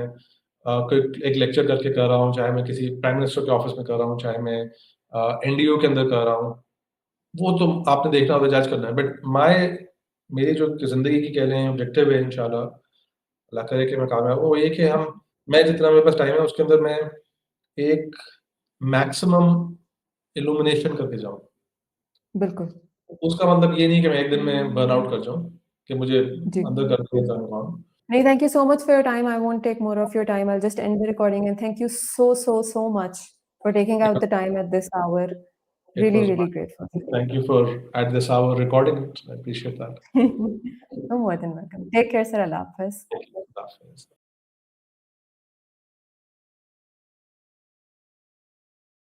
कोई एक लेक्चर करके कर रहा हूँ, चाहे मैं किसी प्राइम मिनिस्टर के ऑफिस में कर रहा हूँ, चाहे मैं एनडीओ के अंदर कर रहा हूँ, वो तो आपने देखना होगा, जज करना है। बट मेरी जो ज़िंदगी की कह लें ऑब्जेक्टिव है इंशाल्लाह, अल्लाह करे कि मैं कामयाब हूँ, वो ये कि मैं जितना मेरे पास टाइम है उसके अंदर मैं एक मैक्सिमम इल्यूमिनेशन करके जाऊँ। बिल्कुल। उसका मतलब ये नहीं कि मैं एक दिन में बर्नआउट कर जाऊँ, कि मुझे जी। अंदर कर दिया काम। Hey, thank you so much for your time. I won't take more of your time. I'll just end the recording and thank you so, so, so much for taking out the time at this hour. It Really, was really fun. grateful. Thank you for at this hour recording it. I appreciate that. You're more than welcome. Take care, sir. Allah Hafiz.